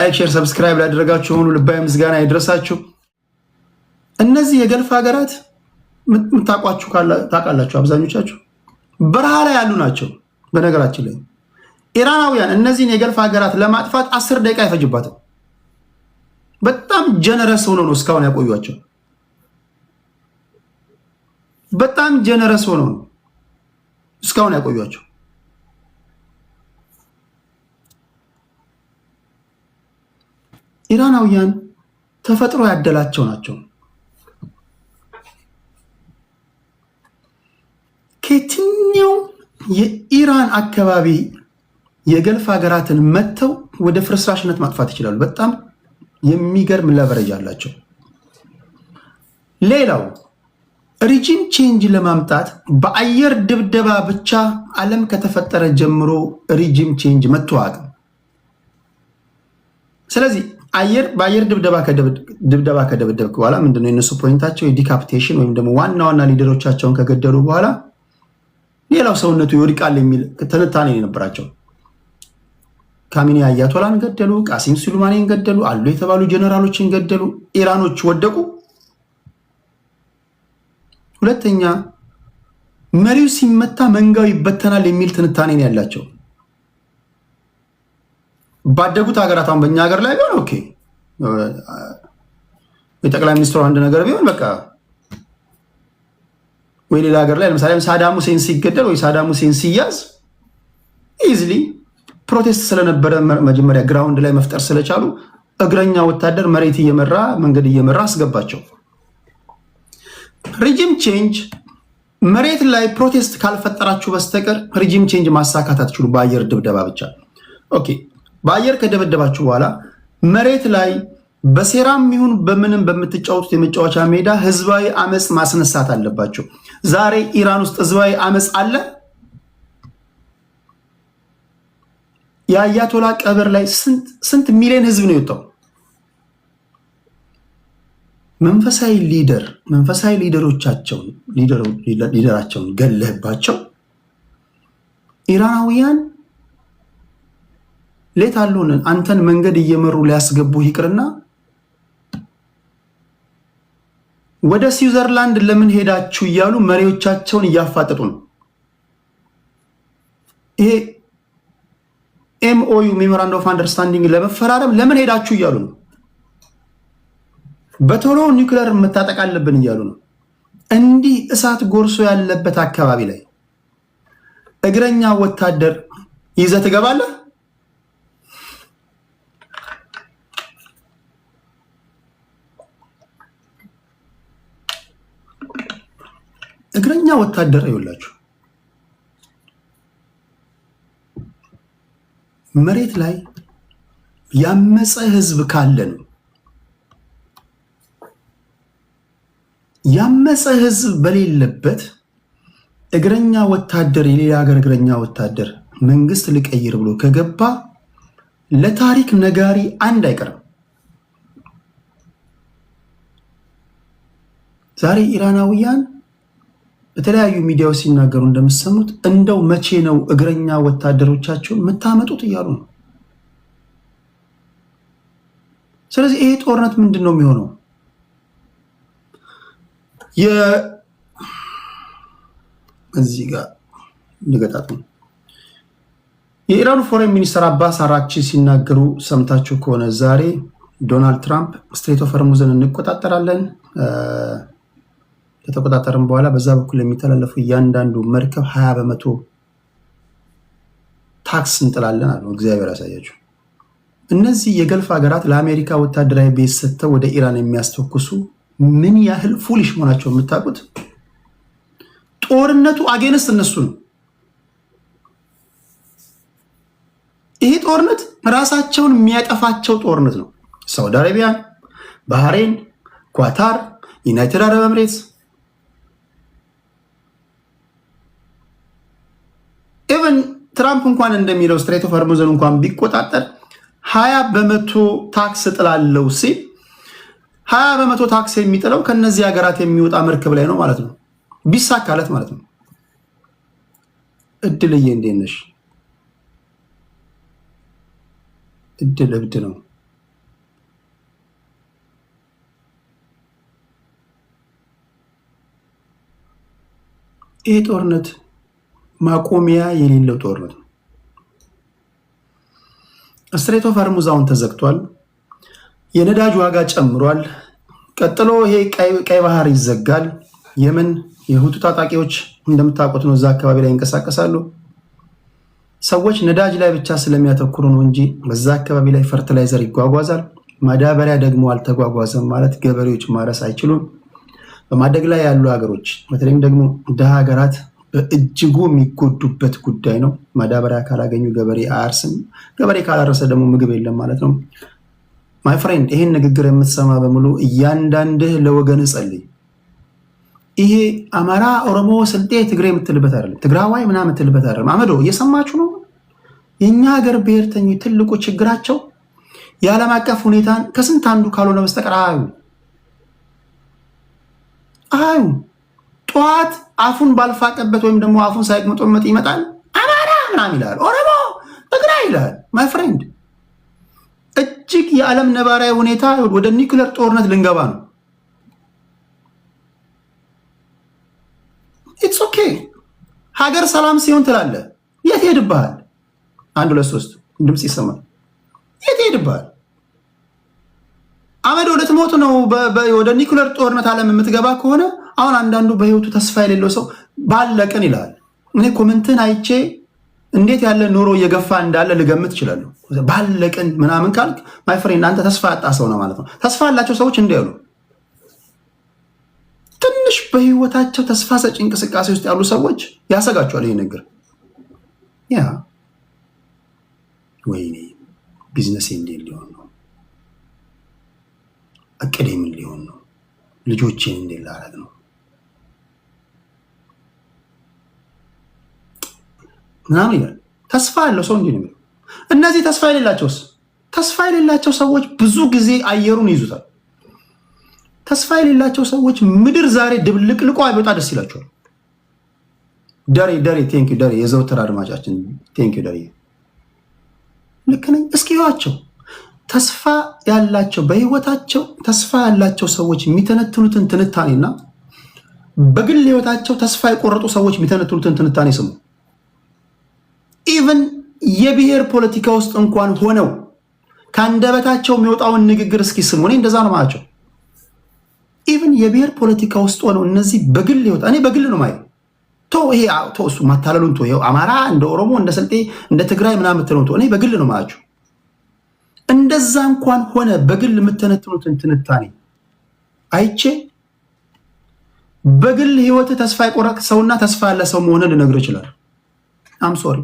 ላይክ ሼር ሰብስክራይብ ላደረጋችሁ ሁሉ ልባዊ ምስጋና ይድረሳችሁ። እነዚህ የገልፍ ሀገራት ምታቋችሁ ታውቃላችሁ አብዛኞቻችሁ በረሃ ላይ ያሉ ናቸው። በነገራችን ላይ ኢራናውያን እነዚህን የገልፍ ሀገራት ለማጥፋት 10 ደቂቃ አይፈጅባትም። በጣም ጀነረስ ሆኖ ነው እስካሁን ያቆዩአቸው። በጣም ጀነረስ ሆኖ ነው እስካሁን ያቆዩአቸው። ኢራናውያን ተፈጥሮ ያደላቸው ናቸው። ከየትኛው የኢራን አካባቢ የገልፍ ሀገራትን መተው ወደ ፍርስራሽነት ማጥፋት ይችላሉ። በጣም የሚገርም ለቨሬጅ አላቸው። ሌላው ሪጂም ቼንጅ ለማምጣት በአየር ድብደባ ብቻ ዓለም ከተፈጠረ ጀምሮ ሪጂም ቼንጅ መጥቶ አያውቅም። ስለዚህ በአየር ድብደባ ከደበደብክ በኋላ ምንድነው የነሱ ፖይንታቸው? የዲካፕቴሽን ወይም ደግሞ ዋና ዋና ሊደሮቻቸውን ከገደሉ በኋላ ሌላው ሰውነቱ ይወድቃል የሚል ትንታኔ የነበራቸው። ካሚኒ አያቶላን ገደሉ፣ ቃሲም ሱሌማኒን ገደሉ፣ አሉ የተባሉ ጀነራሎችን ገደሉ። ኢራኖች ወደቁ። ሁለተኛ መሪው ሲመታ መንጋው ይበተናል የሚል ትንታኔ ነው ያላቸው። ባደጉት ሀገራት አሁን በእኛ ሀገር ላይ ቢሆን ኦኬ፣ የጠቅላይ ሚኒስትሩ አንድ ነገር ቢሆን በቃ ወይ ሌላ ሀገር ላይ ለምሳሌ ሳዳም ሁሴን ሲገደል ወይ ሳዳም ሁሴን ሲያዝ ኢዝሊ ፕሮቴስት ስለነበረ መጀመሪያ ግራውንድ ላይ መፍጠር ስለቻሉ እግረኛ ወታደር መሬት እየመራ መንገድ እየመራ አስገባቸው። ሪጂም ቼንጅ መሬት ላይ ፕሮቴስት ካልፈጠራችሁ በስተቀር ሪጂም ቼንጅ ማሳካት አትችሉ በአየር ድብደባ ብቻ። ኦኬ በአየር ከደበደባችሁ በኋላ መሬት ላይ በሴራም ይሁን በምንም በምትጫወቱት የመጫወቻ ሜዳ ህዝባዊ አመፅ ማስነሳት አለባቸው። ዛሬ ኢራን ውስጥ ህዝባዊ አመፅ አለ። የአያቶላ ቀብር ላይ ስንት ሚሊዮን ህዝብ ነው የወጣው? መንፈሳዊ ሊደራቸውን ገለህባቸው ኢራናውያን ሌት አሉን አንተን መንገድ እየመሩ ሊያስገቡ ይቅርና ወደ ስዊዘርላንድ ለምን ሄዳችሁ እያሉ መሪዎቻቸውን እያፋጠጡ ነው። ይሄ ኤምኦዩ ሜሞራንደም ኦፍ አንደርስታንዲንግ ለመፈራረም ለምን ሄዳችሁ እያሉ ነው። በቶሎ ኒውክሌር መታጠቅ አለብን እያሉ ነው። እንዲህ እሳት ጎርሶ ያለበት አካባቢ ላይ እግረኛ ወታደር ይዘህ ትገባለህ? እግረኛ ወታደር ይውላችሁ መሬት ላይ ያመፀ ህዝብ ካለ ነው። ያመፀ ህዝብ በሌለበት እግረኛ ወታደር የሌላ ሀገር እግረኛ ወታደር መንግስት ልቀይር ብሎ ከገባ ለታሪክ ነጋሪ አንድ አይቀርም። ዛሬ ኢራናውያን በተለያዩ ሚዲያዎች ሲናገሩ እንደምሰሙት እንደው መቼ ነው እግረኛ ወታደሮቻቸውን የምታመጡት እያሉ ነው። ስለዚህ ይሄ ጦርነት ምንድን ነው የሚሆነው? እዚህ ጋር ልገጣጥም። የኢራኑ ፎሬን ሚኒስተር አባስ አራክቺ ሲናገሩ ሰምታችሁ ከሆነ ዛሬ ዶናልድ ትራምፕ ስትሬት ኦፍ ሆርሙዝን እንቆጣጠራለን ከተቆጣጠርን በኋላ በዛ በኩል የሚተላለፉ እያንዳንዱ መርከብ 20% ታክስ እንጥላለን አሉ። እግዚአብሔር ያሳያችሁ። እነዚህ የገልፍ ሀገራት ለአሜሪካ ወታደራዊ ቤዝ ሰጥተው ወደ ኢራን የሚያስተኩሱ ምን ያህል ፉሊሽ መሆናቸው የምታውቁት። ጦርነቱ አጌንስት እነሱ ነው። ይሄ ጦርነት ራሳቸውን የሚያጠፋቸው ጦርነት ነው። ሳውዲ አረቢያ፣ ባህሬን፣ ኳታር፣ ዩናይትድ አረብ ኤምሬትስ ኢቨን ትራምፕ እንኳን እንደሚለው ስትሬት ኦፍ ሆርሙዝን እንኳን ቢቆጣጠር 20% ታክስ ጥላለው ሲል 20% ታክስ የሚጥለው ከነዚህ ሀገራት የሚወጣ መርከብ ላይ ነው ማለት ነው። ቢሳካለት ማለት ነው። እድልዬ እንዴት ነሽ? እድል እብድ ነው። ይሄ ጦርነት ማቆሚያ የሌለው ጦርነት ነው። ስትሬት ኦፍ ሆርሙዝ አሁን ተዘግቷል። የነዳጅ ዋጋ ጨምሯል። ቀጥሎ ይሄ ቀይ ባህር ይዘጋል። የመን የሁቱ ታጣቂዎች እንደምታውቁት ነው እዛ አካባቢ ላይ ይንቀሳቀሳሉ። ሰዎች ነዳጅ ላይ ብቻ ስለሚያተኩሩ ነው እንጂ በዛ አካባቢ ላይ ፈርቲላይዘር ይጓጓዛል። ማዳበሪያ ደግሞ አልተጓጓዘም ማለት ገበሬዎች ማረስ አይችሉም። በማደግ ላይ ያሉ ሀገሮች በተለይም ደግሞ ደሃ ሀገራት በእጅጉ የሚጎዱበት ጉዳይ ነው። ማዳበሪያ ካላገኙ ገበሬ አያርስም። ገበሬ ካላረሰ ደግሞ ምግብ የለም ማለት ነው። ማይ ፍሬንድ ይሄን ንግግር የምትሰማ በሙሉ እያንዳንድህ ለወገን ጸልይ። ይሄ አማራ፣ ኦሮሞ፣ ስልጤ፣ ትግሬ የምትልበት አይደለም። ትግራዋይ ምናምን የምትልበት አይደለም። አመዶ እየሰማችሁ ነው። የኛ ሀገር ብሔርተኞች ትልቁ ችግራቸው የዓለም አቀፍ ሁኔታን ከስንት አንዱ ካልሆነ በስተቀር አዩ ጠዋት አፉን ባልፋቀበት ወይም ደግሞ አፉን ሳይቅመጦመጥ ይመጣል። አማራ ምናምን ይላል፣ ኦሮሞ፣ ትግራይ ይላል። ማይ ፍሬንድ እጅግ የዓለም ነባራዊ ሁኔታ ወደ ኒውክሌር ጦርነት ልንገባ ነው። ኢትስ ኦኬ። ሀገር ሰላም ሲሆን ትላለህ። የት ሄድብሃል? 1 2 3 ድምፅ ይሰማል። የት ሄድብሃል? አመድ ወደ ትሞቱ ነው። ወደ ኒውክሌር ጦርነት ዓለም የምትገባ ከሆነ አሁን አንዳንዱ በህይወቱ ተስፋ የሌለው ሰው ባለቅን ይላል። እኔ ኮመንትን አይቼ እንዴት ያለ ኑሮ እየገፋ እንዳለ ልገምት እችላለሁ። ባለቅን ምናምን ካልክ ማይ ፍሬንድ አንተ ተስፋ ያጣ ሰው ነው ማለት ነው። ተስፋ ያላቸው ሰዎች እንዲያሉ ትንሽ በህይወታቸው ተስፋ ሰጪ እንቅስቃሴ ውስጥ ያሉ ሰዎች ያሰጋቸዋል ይሄ ነገር። ያ ወይኔ ቢዝነስ እንዴት ሊሆን ነው? እቅዴ ምን ሊሆን ነው? ልጆቼን እንዴት ላደርግ ነው? ምናምን ይላል። ተስፋ ያለው ሰው እንዲህ ነው። እነዚህ ተስፋ የሌላቸውስ? ተስፋ የሌላቸው ሰዎች ብዙ ጊዜ አየሩን ይዙታል። ተስፋ የሌላቸው ሰዎች ምድር ዛሬ ድብልቅልቋ አይወጣ ደስ ይላቸዋል። ደሬ ቴንኪው ደሬ፣ የዘውትር አድማጫችን ቴንኪው ደሬ። ልክ ነኝ። እስኪ ይዋቸው ተስፋ ያላቸው በህይወታቸው ተስፋ ያላቸው ሰዎች የሚተነትኑትን ትንታኔና በግል ህይወታቸው ተስፋ የቆረጡ ሰዎች የሚተነትኑትን ትንታኔ ስሙ። ኢቨን የብሔር ፖለቲካ ውስጥ እንኳን ሆነው ከአንደበታቸው የሚወጣውን ንግግር እስኪ ስሙ። እኔ እንደዛ ነው ማያቸው። ኢቨን የብሔር ፖለቲካ ውስጥ ሆነው እነዚህ በግል ህይወት እኔ በግል ነው ማየው። እሱ ማታለሉን ይኸው አማራ እንደ ኦሮሞ እንደ ስልጤ እንደ ትግራይ ምናምን የምትለው እኔ በግል ነው ማያቸው። እንደዛ እንኳን ሆነ በግል የምተነትኑትን ትንታኔ አይቼ በግል ህይወት ተስፋ የቆረጥ ሰውና ተስፋ ያለ ሰው መሆን ልነግር ይችላል። አም ሶሪ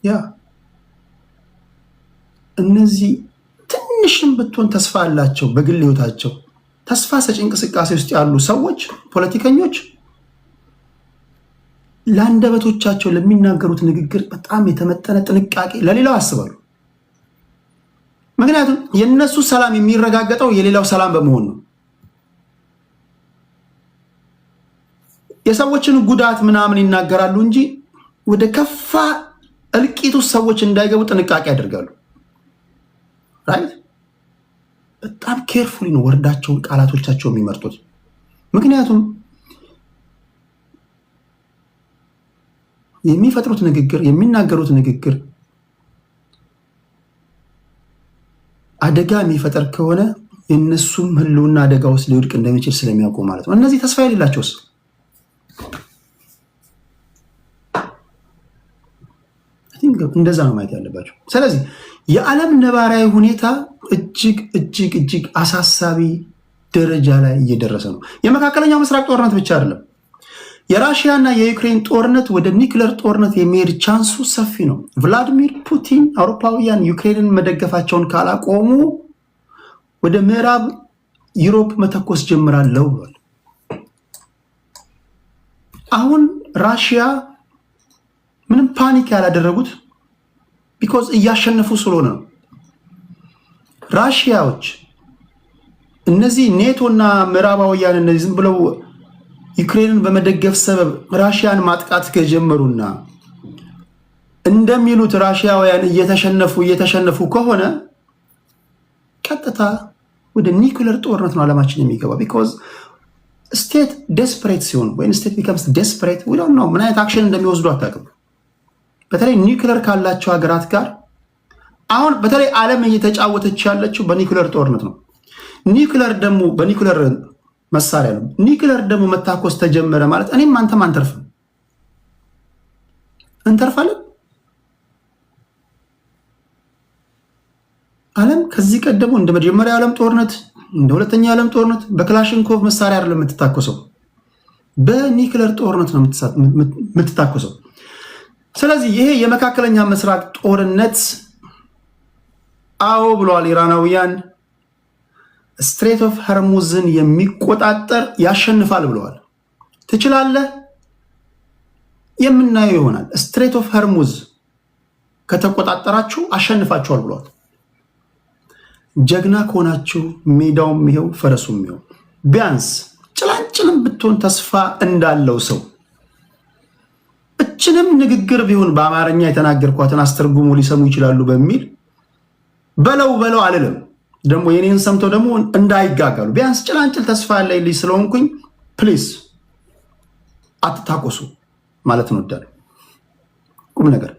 ያ እነዚህ ትንሽም ብትሆን ተስፋ ያላቸው በግል ህይወታቸው ተስፋ ሰጪ እንቅስቃሴ ውስጥ ያሉ ሰዎች ፖለቲከኞች ለአንደበቶቻቸው ለሚናገሩት ንግግር በጣም የተመጠነ ጥንቃቄ ለሌላው ያስባሉ። ምክንያቱም የነሱ ሰላም የሚረጋገጠው የሌላው ሰላም በመሆን ነው። የሰዎችን ጉዳት ምናምን ይናገራሉ እንጂ ወደ ከፋ እልቂቱ ሰዎች እንዳይገቡ ጥንቃቄ ያደርጋሉ። ራይት በጣም ኬርፉሊ ነው ወርዳቸውን ቃላቶቻቸው የሚመርጡት። ምክንያቱም የሚፈጥሩት ንግግር የሚናገሩት ንግግር አደጋ የሚፈጠር ከሆነ የነሱም ህልውና አደጋ ውስጥ ሊወድቅ እንደሚችል ስለሚያውቁ ማለት ነው። እነዚህ ተስፋ የሌላቸውስ እንደዛ ነው ማየት ያለባቸው። ስለዚህ የዓለም ነባራዊ ሁኔታ እጅግ አሳሳቢ ደረጃ ላይ እየደረሰ ነው። የመካከለኛው ምስራቅ ጦርነት ብቻ አይደለም። የራሽያና የዩክሬን ጦርነት ወደ ኒውክሌር ጦርነት የሚሄድ ቻንሱ ሰፊ ነው። ቭላዲሚር ፑቲን አውሮፓውያን ዩክሬንን መደገፋቸውን ካላቆሙ ወደ ምዕራብ ዩሮፕ መተኮስ ጀምራለሁ ብሏል። አሁን ራሽያ ምንም ፓኒክ ያላደረጉት ቢኮዝ እያሸነፉ ስለሆነ ነው። ራሽያዎች እነዚህ ኔቶና ምዕራባውያን እነዚህ ዝም ብለው ዩክሬንን በመደገፍ ሰበብ ራሽያን ማጥቃት ከጀመሩና እንደሚሉት ራሽያውያን እየተሸነፉ ከሆነ ቀጥታ ወደ ኒውክሌር ጦርነት ነው ዓለማችን የሚገባ። ቢኮዝ ስቴት ዴስፕሬት ሲሆን ወይም ስቴት ቢከምስ ዴስፕሬት ነው ምን አይነት አክሽን እንደሚወስዱ አታውቅም። በተለይ ኒውክለር ካላቸው ሀገራት ጋር አሁን በተለይ ዓለም እየተጫወተች ያለችው በኒውክለር ጦርነት ነው። ኒውክለር ደግሞ በኒውክለር መሳሪያ ነው። ኒውክለር ደግሞ መታኮስ ተጀመረ ማለት እኔም አንተም አንተርፍም፣ እንተርፋለን። ዓለም ከዚህ ቀደሙ እንደ መጀመሪያ ዓለም ጦርነት እንደ ሁለተኛ ዓለም ጦርነት በክላሽንኮቭ መሳሪያ አይደለም የምትታኮሰው፣ በኒውክለር ጦርነት ነው የምትታኮሰው። ስለዚህ ይሄ የመካከለኛ ምስራቅ ጦርነት አዎ ብለዋል ኢራናውያን፣ ስትሬት ኦፍ ሆርሙዝን የሚቆጣጠር ያሸንፋል ብለዋል። ትችላለህ፣ የምናየው ይሆናል። ስትሬት ኦፍ ሆርሙዝ ከተቆጣጠራችሁ አሸንፋችኋል ብለዋል። ጀግና ከሆናችሁ ሜዳውም ይሄው ፈረሱም ይሄው። ቢያንስ ጭላንጭልም ብትሆን ተስፋ እንዳለው ሰው እችንም ንግግር ቢሆን በአማርኛ የተናገርኳትን አስተርጉሙ ሊሰሙ ይችላሉ በሚል በለው አልልም። ደግሞ የኔን ሰምተው ደግሞ እንዳይጋጋሉ ቢያንስ ጭላንጭል ተስፋ ያለኝ ስለሆንኩኝ ፕሊዝ አትታቆሱ ማለት ነው። ዳር ቁም ነገር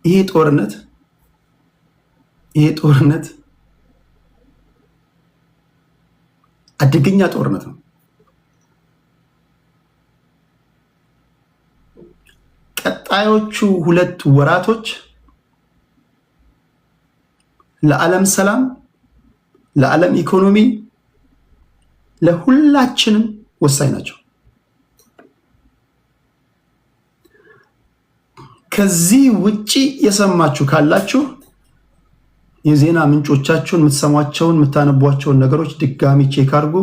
ይሄ ጦርነት አደገኛ ጦርነት ነው። ቀጣዮቹ 2 ወራቶች ለዓለም ሰላም፣ ለዓለም ኢኮኖሚ፣ ለሁላችንም ወሳኝ ናቸው። ከዚህ ውጪ የሰማችሁ ካላችሁ የዜና ምንጮቻችሁን የምትሰሟቸውን የምታነቧቸውን ነገሮች ድጋሚ ቼክ አድርጉ።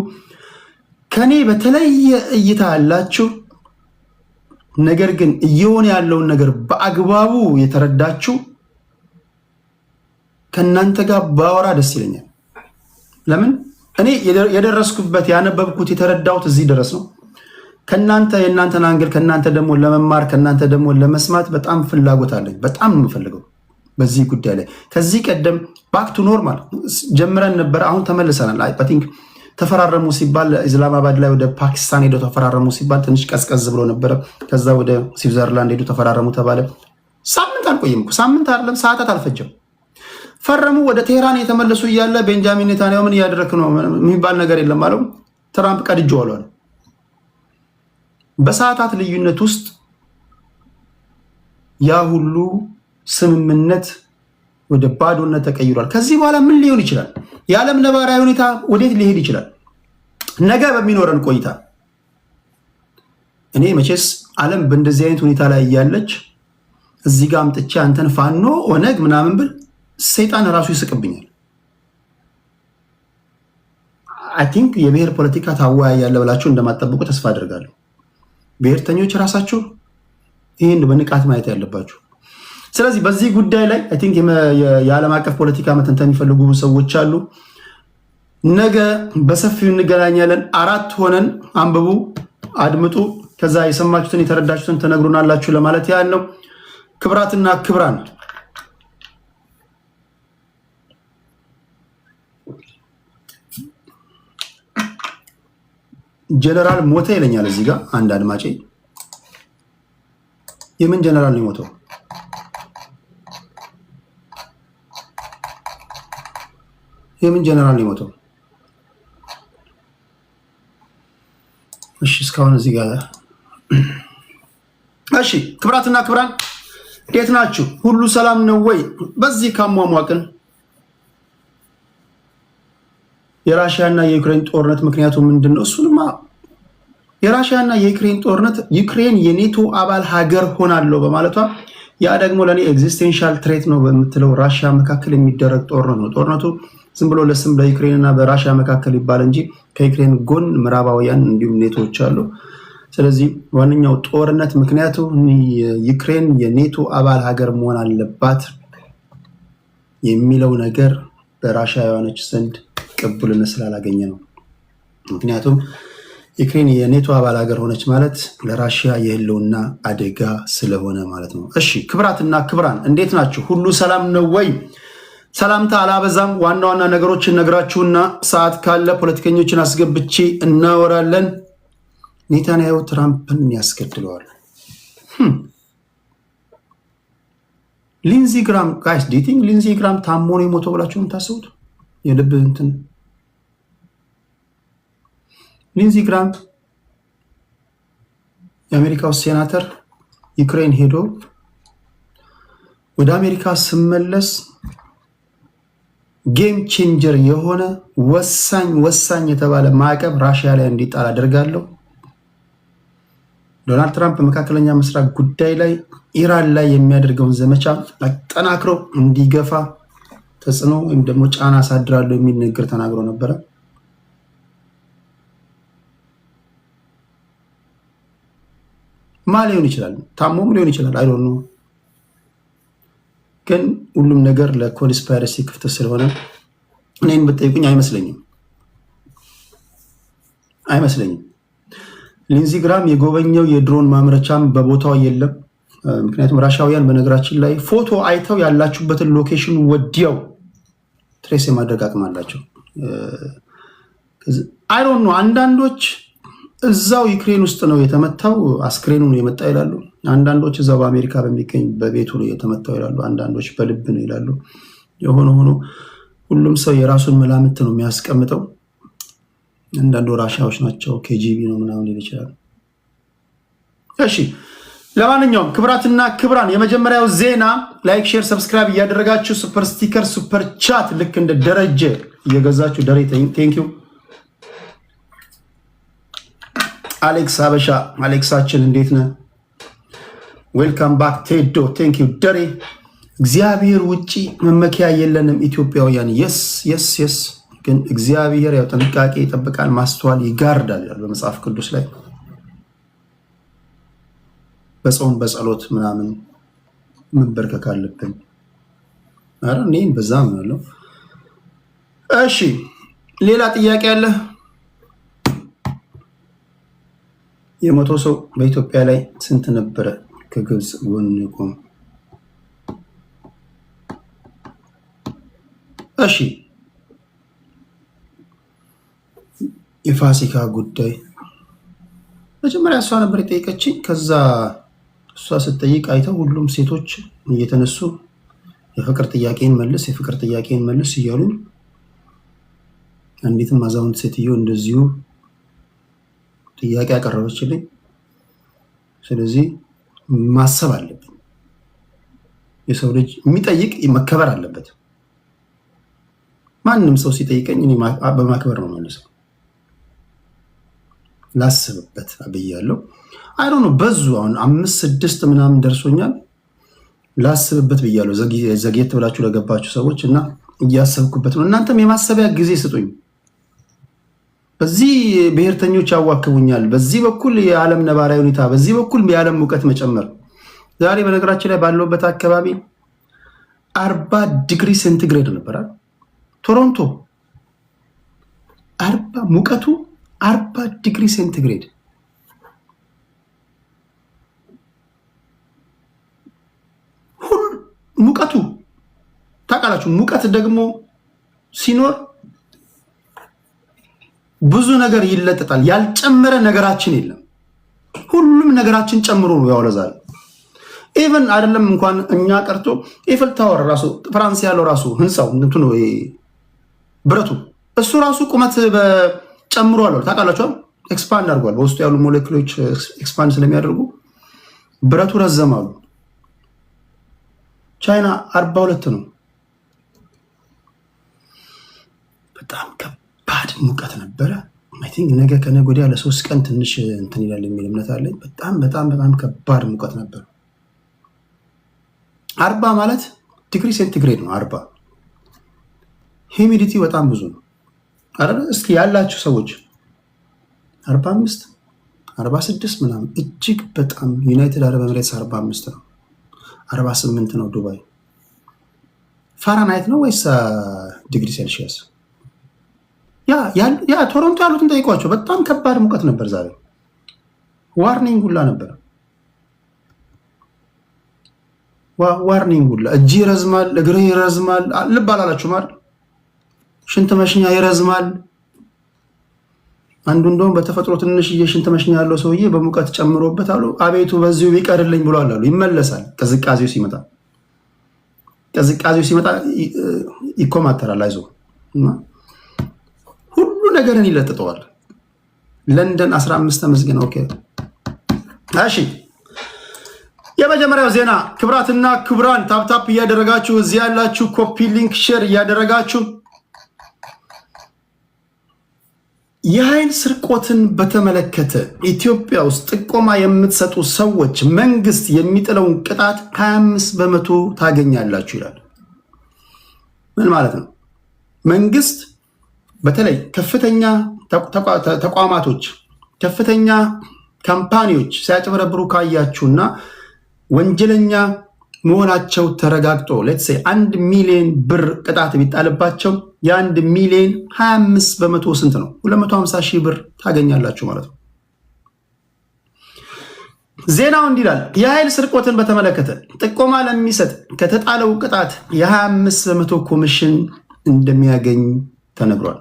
ከኔ በተለየ እይታ ያላችሁ ነገር ግን እየሆነ ያለውን ነገር በአግባቡ የተረዳችሁ ከናንተ ጋር ባወራ ደስ ይለኛል። ለምን እኔ የደረስኩበት ያነበብኩት የተረዳሁት እዚህ ድረስ ነው። ከናንተ የናንተን አንግል ከናንተ ደግሞ ለመማር ከናንተ ደግሞ ለመስማት በጣም ፍላጎት አለኝ። በጣም የምፈልገው በዚህ ጉዳይ ላይ ከዚህ ቀደም ባክ ቱ ኖርማል ጀምረን ነበር። አሁን ተመልሰናል። አይ ቲንክ ተፈራረሙ ሲባል ኢስላማባድ ላይ ወደ ፓኪስታን ሄደው ተፈራረሙ ሲባል ትንሽ ቀዝቀዝ ብሎ ነበረ። ከዛ ወደ ስዊዘርላንድ ሄደው ተፈራረሙ ተባለ። ሳምንት አልቆየም እኮ ሳምንት አይደለም ሰዓታት አልፈጀም። ፈረሙ። ወደ ቴህራን የተመለሱ እያለ ቤንጃሚን ኔታንያሁ ምን እያደረክ ነው የሚባል ነገር የለም አለው። ትራምፕ ቀድጄዋለሁ አለ። በሰዓታት ልዩነት ውስጥ ያ ሁሉ ስምምነት ወደ ባዶነት ተቀይሯል። ከዚህ በኋላ ምን ሊሆን ይችላል? የዓለም ነባራዊ ሁኔታ ወዴት ሊሄድ ይችላል? ነገ በሚኖረን ቆይታ እኔ መቼስ ዓለም በእንደዚህ አይነት ሁኔታ ላይ እያለች እዚህ ጋር አምጥቼ አንተን ፋኖ ኦነግ ምናምን ብል ሰይጣን ራሱ ይስቅብኛል። አይ ቲንክ የብሔር ፖለቲካ ታወያያለ ብላችሁ እንደማጠብቁ ተስፋ አደርጋለሁ። ብሔርተኞች ራሳችሁ ይህን በንቃት ማየት ያለባችሁ። ስለዚህ በዚህ ጉዳይ ላይ አይ ቲንክ የዓለም አቀፍ ፖለቲካ መተንተን የሚፈልጉ ሰዎች አሉ። ነገ በሰፊው እንገናኛለን። 4 ሆነን አንብቡ፣ አድምጡ። ከዛ የሰማችሁትን የተረዳችሁትን ተነግሩናላችሁ ለማለት ያህል ነው። ክብራትና ክብራን ጀነራል ሞተ ይለኛል እዚህ ጋር አንድ አድማጬ። የምን ጀነራል ነው የሞተው? የምን ጀነራል ነው የሞተው? እሺ እስካሁን እዚህ ጋር እሺ። ክብራትና ክብራን እንዴት ናችሁ? ሁሉ ሰላም ነው ወይ? በዚህ ካሟሟቅን የራሽያና የዩክሬን ጦርነት ምክንያቱ ምንድነው? እሱንማ የራሽያና የዩክሬን ጦርነት ዩክሬን የኔቶ አባል ሀገር ሆናለሁ በማለቷ ያ ደግሞ ለኔ ኤግዚስቴንሻል ትሬት ነው በምትለው ራሽያ መካከል የሚደረግ ጦርነት ነው። ጦርነቱ ዝም ብሎ ለስም በዩክሬንና በራሽያ መካከል ይባል እንጂ ከዩክሬን ጎን ምዕራባውያን እንዲሁም ኔቶዎች አሉ። ስለዚህ ዋነኛው ጦርነት ምክንያቱ ዩክሬን የኔቶ አባል ሀገር መሆን አለባት የሚለው ነገር በራሽያውያኖች ዘንድ ቅቡልነት ስላላገኘ ነው። ምክንያቱም ዩክሬን የኔቶ አባል ሀገር ሆነች ማለት ለራሽያ የህልውና አደጋ ስለሆነ ማለት ነው። እሺ ክብራትና ክብራን እንዴት ናችሁ? ሁሉ ሰላም ነው ወይ? ሰላምታ አላበዛም። ዋና ዋና ነገሮችን ነግራችሁና ሰዓት ካለ ፖለቲከኞችን አስገብቼ እናወራለን። ኔታንያሁ ትራምፕን ያስገድለዋል። ሊንዚ ግራም ጋይስ ዲቲንግ ሊንዚ ግራም ታሞ ነው የሞተው ብላችሁ የምታስቡት? የልብ እንትን ሊንዚ ግራም የአሜሪካው ሴናተር ዩክሬን ሄዶ ወደ አሜሪካ ስመለስ ጌም ቼንጀር የሆነ ወሳኝ የተባለ ማዕቀብ ራሽያ ላይ እንዲጣል አደርጋለሁ። ዶናልድ ትራምፕ በመካከለኛ ምስራቅ ጉዳይ ላይ ኢራን ላይ የሚያደርገውን ዘመቻ አጠናክሮ እንዲገፋ ተጽዕኖ ወይም ደግሞ ጫና አሳድራለሁ የሚል ንግግር ተናግሮ ነበረ። ማ ሊሆን ይችላል፣ ታሞም ሊሆን ይችላል። አይ ዶንት ኖ። ግን ሁሉም ነገር ለኮንስፓይረሲ ክፍት ስለሆነ እኔን ብትጠይቁኝ አይመስለኝም። ሊንዚ ግራም የጎበኘው የድሮን ማምረቻም በቦታው የለም። ምክንያቱም ራሻውያን በነገራችን ላይ ፎቶ አይተው ያላችሁበትን ሎኬሽን ወዲያው ትሬስ የማድረግ አቅም አላቸው። አይ ዶንት ኖ። አንዳንዶች እዛው ዩክሬን ውስጥ ነው የተመታው አስክሬኑ ነው የመጣ ይላሉ። አንዳንዶች እዛው በአሜሪካ በሚገኝ በቤቱ ነው የተመታው ይላሉ። አንዳንዶች በልብ ነው ይላሉ። የሆነ ሆኖ ሁሉም ሰው የራሱን መላምት ነው የሚያስቀምጠው። አንዳንዱ ራሻዎች ናቸው ኬጂቢ ነው ምናምን ሊል ይችላል። እሺ ለማንኛውም ክብራትና ክብራን የመጀመሪያው ዜና ላይክ፣ ሼር፣ ሰብስክራይብ እያደረጋችሁ ሱፐር ስቲከር፣ ሱፐር ቻት ልክ እንደ ደረጀ እየገዛችሁ ደሬ ቴንኪው። አሌክስ አበሻ አሌክሳችን እንዴት ነህ? ዌልካም ባክ ቴዶ ቴንኪው ደሬ። እግዚአብሔር ውጪ መመኪያ የለንም ኢትዮጵያውያን። የስ ግን እግዚአብሔር ያው ጥንቃቄ ይጠብቃል፣ ማስተዋል ይጋርዳል ያለው በመጽሐፍ ቅዱስ ላይ በጾም በጸሎት ምናምን መንበርከክ አለብን። አረ እኔን በዛም ነው። እሺ ሌላ ጥያቄ አለ? የሞቶ ሰው በኢትዮጵያ ላይ ስንት ነበረ? ከግብፅ ጎን ቆም። እሺ የፋሲካ ጉዳይ መጀመሪያ እሷ ነበር የጠየቀችኝ። ከዛ እሷ ስትጠይቅ አይተው ሁሉም ሴቶች እየተነሱ የፍቅር ጥያቄን መልስ እያሉ አንዲትም አዛውንት ሴትዮ እንደዚሁ ጥያቄ ያቀረበችልኝ። ስለዚህ ማሰብ አለብን። የሰው ልጅ የሚጠይቅ መከበር አለበት። ማንም ሰው ሲጠይቀኝ እኔ በማክበር ነው መልሰው። ላስብበት ብያለሁ። አይ ዶንት ኖ በዙ አሁን 5-6 ምናምን ደርሶኛል። ላስብበት ብያለሁ። ዘግየት ብላችሁ ለገባችሁ ሰዎች እና እያሰብኩበት ነው። እናንተም የማሰቢያ ጊዜ ስጡኝ። በዚህ ብሔርተኞች ያዋክቡኛል፣ በዚህ በኩል የዓለም ነባራዊ ሁኔታ፣ በዚህ በኩል የዓለም ሙቀት መጨመር። ዛሬ በነገራችን ላይ ባለውበት አካባቢ 40 ዲግሪ ሴንቲግሬድ ነበራል። ቶሮንቶ 40 ሙቀቱ 40 ዲግሪ ሴንቲግሬድ። ሙቀቱ ታውቃላችሁ። ሙቀት ደግሞ ሲኖር ብዙ ነገር ይለጠጣል። ያልጨመረ ነገራችን የለም። ሁሉም ነገራችን ጨምሮ ነው ያወለዛል። ኢቨን አይደለም እንኳን እኛ ቀርቶ ኤፍል ታወር ራሱ ፍራንስ ያለው ራሱ ህንፃው እንትኑ ብረቱ እሱ ራሱ ቁመት ጨምሮ አለው። ታውቃላችሁ ኤክስፓንድ አድርጓል። በውስጡ ያሉ ሞሌኩሎች ኤክስፓንድ ስለሚያደርጉ ብረቱ ረዘማሉ። ቻይና 42 ነው። በጣም ከባድ ሙቀት ነበረ። አይ ቲንክ ነገ ከነገ ወዲያ ለ3 ቀን ትንሽ እንትን ይላል የሚል እምነት አለኝ። በጣም ከባድ ሙቀት ነበር። 40 ማለት ዲግሪ ሴንቲግሬድ ነው። 40 ሂሚዲቲ በጣም ብዙ ነው አይደል? እስኪ ያላችሁ ሰዎች 45 46 ምናምን እጅግ በጣም ዩናይትድ አረብ ኤሚሬትስ 45 ነው። 48 ነው ዱባይ። ፋራናይት ነው ወይስ ዲግሪ ሴልሺየስ? ያ ቶሮንቶ ያሉትን ጠይቋቸው። በጣም ከባድ ሙቀት ነበር ዛሬ። ዋርኒንግ ሁላ ነበር። ዋርኒንግ ሁላ። እጅ ይረዝማል፣ እግር ይረዝማል። ልብ አላላችሁ ማለት ሽንት መሽኛ ይረዝማል። አንዱ እንደውም በተፈጥሮ ትንሽ የሽንት መሽኛ ያለው ሰውዬ በሙቀት ጨምሮበት አሉ አቤቱ በዚሁ ቢቀርልኝ ብሏል አሉ። ይመለሳል። ቅዝቃዜው ሲመጣ ይኮማተራል። አይዞህ ሁሉ ነገርን ይለጥጠዋል። ለንደን 15 ተመስገን። ኦኬ እሺ፣ የመጀመሪያው ዜና ክብራትና ክብራን ታፕታፕ እያደረጋችሁ እዚህ ያላችሁ ኮፒ ሊንክ ሼር እያደረጋችሁ የኃይል ስርቆትን በተመለከተ ኢትዮጵያ ውስጥ ጥቆማ የምትሰጡ ሰዎች መንግስት የሚጥለውን ቅጣት 25% ታገኛላችሁ ይላል። ምን ማለት ነው? መንግስት በተለይ ከፍተኛ ተቋማቶች፣ ከፍተኛ ካምፓኒዎች ሲያጭበረብሩ ካያችሁና ወንጀለኛ መሆናቸው ተረጋግጦ ሌትስ ሴይ 1 ሚሊዮን ብር ቅጣት ቢጣልባቸው የ1 ሚሊዮን 25% ስንት ነው? 250 ሺህ ብር ታገኛላችሁ ማለት ነው። ዜናው እንዲህ ይላል። የኃይል ስርቆትን በተመለከተ ጥቆማ ለሚሰጥ ከተጣለው ቅጣት የ25% ኮሚሽን እንደሚያገኝ ተነግሯል።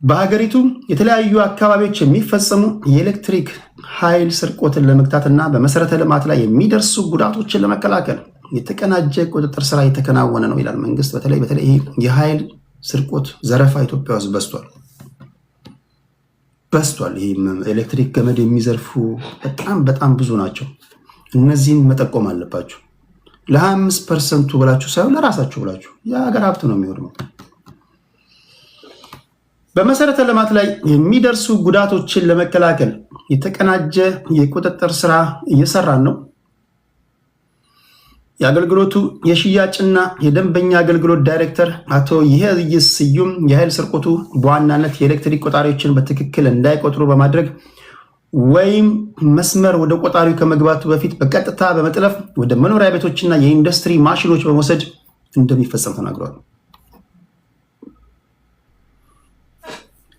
በሀገሪቱ የተለያዩ አካባቢዎች የሚፈጸሙ የኤሌክትሪክ ኃይል ስርቆትን ለመግታትና በመሰረተ ልማት ላይ የሚደርሱ ጉዳቶችን ለመከላከል የተቀናጀ ቁጥጥር ስራ የተከናወነ ነው ይላል መንግስት። በተለይ የኃይል ስርቆት ዘረፋ ኢትዮጵያ ውስጥ በስቷል። ይህ ኤሌክትሪክ ገመድ የሚዘርፉ በጣም ብዙ ናቸው። እነዚህን መጠቆም አለባችሁ። ለ25% ብላችሁ ሳይሆን ለራሳችሁ ብላችሁ የሀገር ሀብት ነው የሚወድመው። በመሰረተ ልማት ላይ የሚደርሱ ጉዳቶችን ለመከላከል የተቀናጀ የቁጥጥር ስራ እየሰራን ነው። የአገልግሎቱ የሽያጭና የደንበኛ አገልግሎት ዳይሬክተር አቶ ይሄይስ ስዩም የኃይል ስርቆቱ በዋናነት የኤሌክትሪክ ቆጣሪዎችን በትክክል እንዳይቆጥሩ በማድረግ ወይም መስመር ወደ ቆጣሪው ከመግባቱ በፊት በቀጥታ በመጥለፍ ወደ መኖሪያ ቤቶችና የኢንዱስትሪ ማሽኖች በመውሰድ እንደሚፈጸም ተናግረዋል።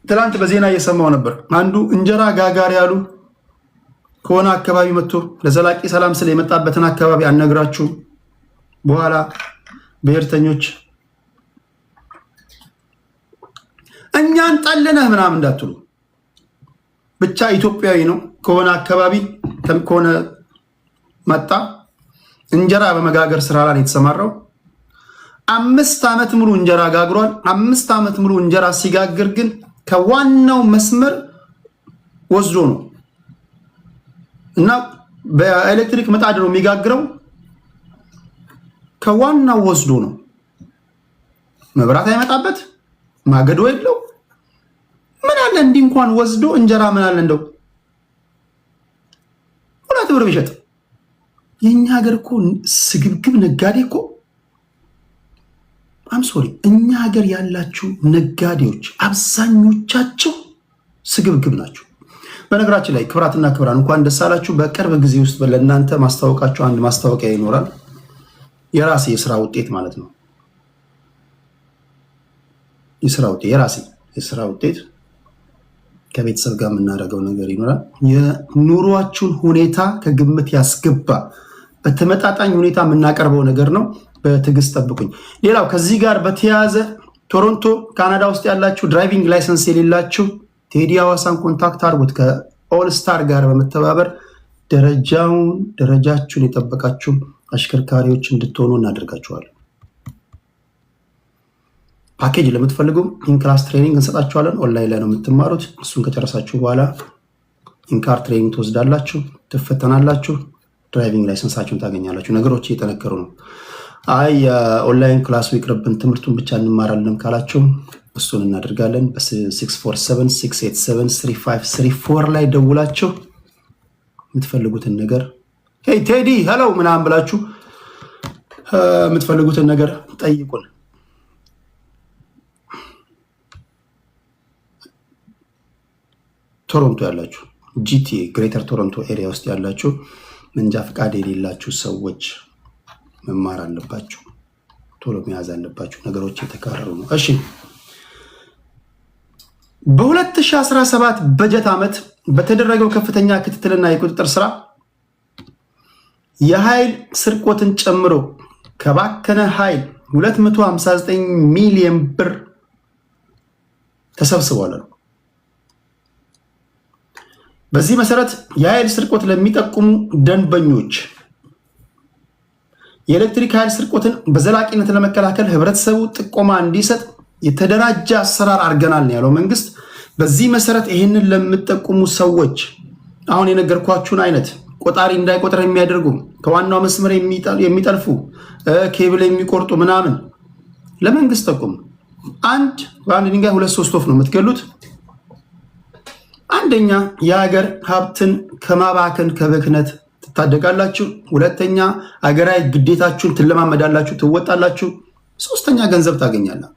ትላንት በዜና እየሰማው ነበር። አንዱ እንጀራ ጋጋሪ ያሉ ከሆነ አካባቢ መጥቶ ለዘላቂ ሰላም ስለ የመጣበትን አካባቢ አነግራችሁ በኋላ ብሔርተኞች እኛን ጠልነህ ምናምን እንዳትሉ፣ ብቻ ኢትዮጵያዊ ነው ከሆነ አካባቢ ከሆነ መጣ እንጀራ በመጋገር ስራ ላይ የተሰማራው 5 ዓመት ሙሉ እንጀራ ጋግሯል። 5 ዓመት ሙሉ እንጀራ ሲጋግር ግን ከዋናው መስመር ወስዶ ነው እና በኤሌክትሪክ ምጣድ ነው የሚጋግረው። ከዋናው ወስዶ ነው። መብራት አይመጣበት፣ ማገዶ የለው። ምን አለ እንዲህ እንኳን ወስዶ እንጀራ ምን አለ እንደው 2 ብር ቢሸጥ። የኛ ሀገር እኮ ስግብግብ ነጋዴ እኮ ሶሪ እኛ ሀገር ያላችሁ ነጋዴዎች አብዛኞቻቸው ስግብግብ ናቸው። በነገራችን ላይ ክብራትና ክብራን እንኳን ደስ አላችሁ። በቅርብ ጊዜ ውስጥ ለእናንተ ማስታወቃችሁ አንድ ማስታወቂያ ይኖራል። የራሴ የስራ ውጤት ማለት ነው። የራሴ የስራ ውጤት ከቤተሰብ ጋር የምናደርገው ነገር ይኖራል። የኑሯችሁን ሁኔታ ከግምት ያስገባ በተመጣጣኝ ሁኔታ የምናቀርበው ነገር ነው። በትዕግስት ጠብቁኝ። ሌላው ከዚህ ጋር በተያያዘ ቶሮንቶ ካናዳ ውስጥ ያላችሁ ድራይቪንግ ላይሰንስ የሌላችሁ ቴዲ ሐዋሳን ኮንታክት አድርጉት። ከኦል ስታር ጋር በመተባበር ደረጃችሁን የጠበቃችሁ አሽከርካሪዎች እንድትሆኑ እናደርጋችኋለን። ፓኬጅ ለምትፈልጉ ኢንክላስ ትሬኒንግ እንሰጣችኋለን። ኦንላይን ላይ ነው የምትማሩት። እሱን ከጨረሳችሁ በኋላ ኢንካር ትሬኒንግ ትወስዳላችሁ፣ ትፈተናላችሁ፣ ድራይቪንግ ላይሰንሳችሁን ታገኛላችሁ። ነገሮች እየጠነከሩ ነው። አይ ኦንላይን ክላሱ ይቅርብን ትምህርቱን ብቻ እንማራለን ካላችሁ እሱን እናደርጋለን። በ647-687-3534 ላይ ደውላችሁ የምትፈልጉትን ነገር ሄይ ቴዲ ሄሎ ምናምን ብላችሁ የምትፈልጉትን ነገር ጠይቁን። ቶሮንቶ ያላችሁ ጂቲኤ ግሬተር ቶሮንቶ ኤሪያ ውስጥ ያላችሁ መንጃ ፈቃድ የሌላችሁ ሰዎች መማር አለባችሁ። ቶሎ መያዝ አለባችሁ። ነገሮች የተካረሩ ነው። እሺ በ2017 በጀት ዓመት በተደረገው ከፍተኛ ክትትልና የቁጥጥር ስራ የኃይል ስርቆትን ጨምሮ ከባከነ ኃይል 259 ሚሊዮን ብር ተሰብስቧል። በዚህ መሰረት የኃይል ስርቆት ለሚጠቁሙ ደንበኞች የኤሌክትሪክ ኃይል ስርቆትን በዘላቂነት ለመከላከል ህብረተሰቡ ጥቆማ እንዲሰጥ የተደራጀ አሰራር አድርገናል ያለው መንግስት። በዚህ መሰረት ይህንን ለምትጠቁሙ ሰዎች አሁን የነገርኳችሁን አይነት ቆጣሪ እንዳይቆጥር የሚያደርጉ ከዋናው መስመር የሚጠልፉ ኬብል የሚቆርጡ ምናምን ለመንግስት ጠቁሙ። በአንድ ድንጋይ ሁለት ሶስት ወፍ ነው የምትገሉት። አንደኛ የሀገር ሀብትን ከማባከን ከብክነት ትታደጋላችሁ። ሁለተኛ ሀገራዊ ግዴታችሁን ትለማመዳላችሁ፣ ትወጣላችሁ። ሶስተኛ ገንዘብ ታገኛላችሁ።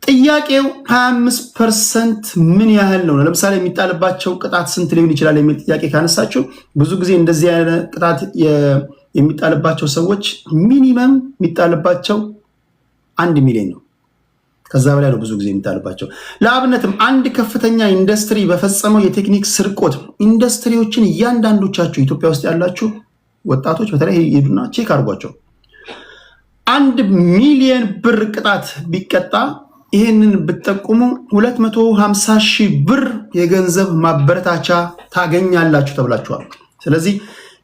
ጥያቄው 25% ምን ያህል ነው? ለምሳሌ የሚጣልባቸው ቅጣት ስንት ሊሆን ይችላል የሚል ጥያቄ ካነሳችሁ ብዙ ጊዜ እንደዚህ አይነት ቅጣት የሚጣልባቸው ሰዎች ሚኒመም የሚጣልባቸው 1 ሚሊዮን ነው። ከዛ በላይ ነው ብዙ ጊዜ የሚጣልባቸው። ለአብነትም አንድ ከፍተኛ ኢንዱስትሪ በፈጸመው የቴክኒክ ስርቆት ኢንዱስትሪዎችን እያንዳንዶቻችሁ ኢትዮጵያ ውስጥ ያላችሁ ወጣቶች በተለይ ሄዱና ቼክ አድርጓቸው። 1 ሚሊዮን ብር ቅጣት ቢቀጣ ይህንን ብትጠቁሙ 250,000 ብር የገንዘብ ማበረታቻ ታገኛላችሁ ተብላችኋል። ስለዚህ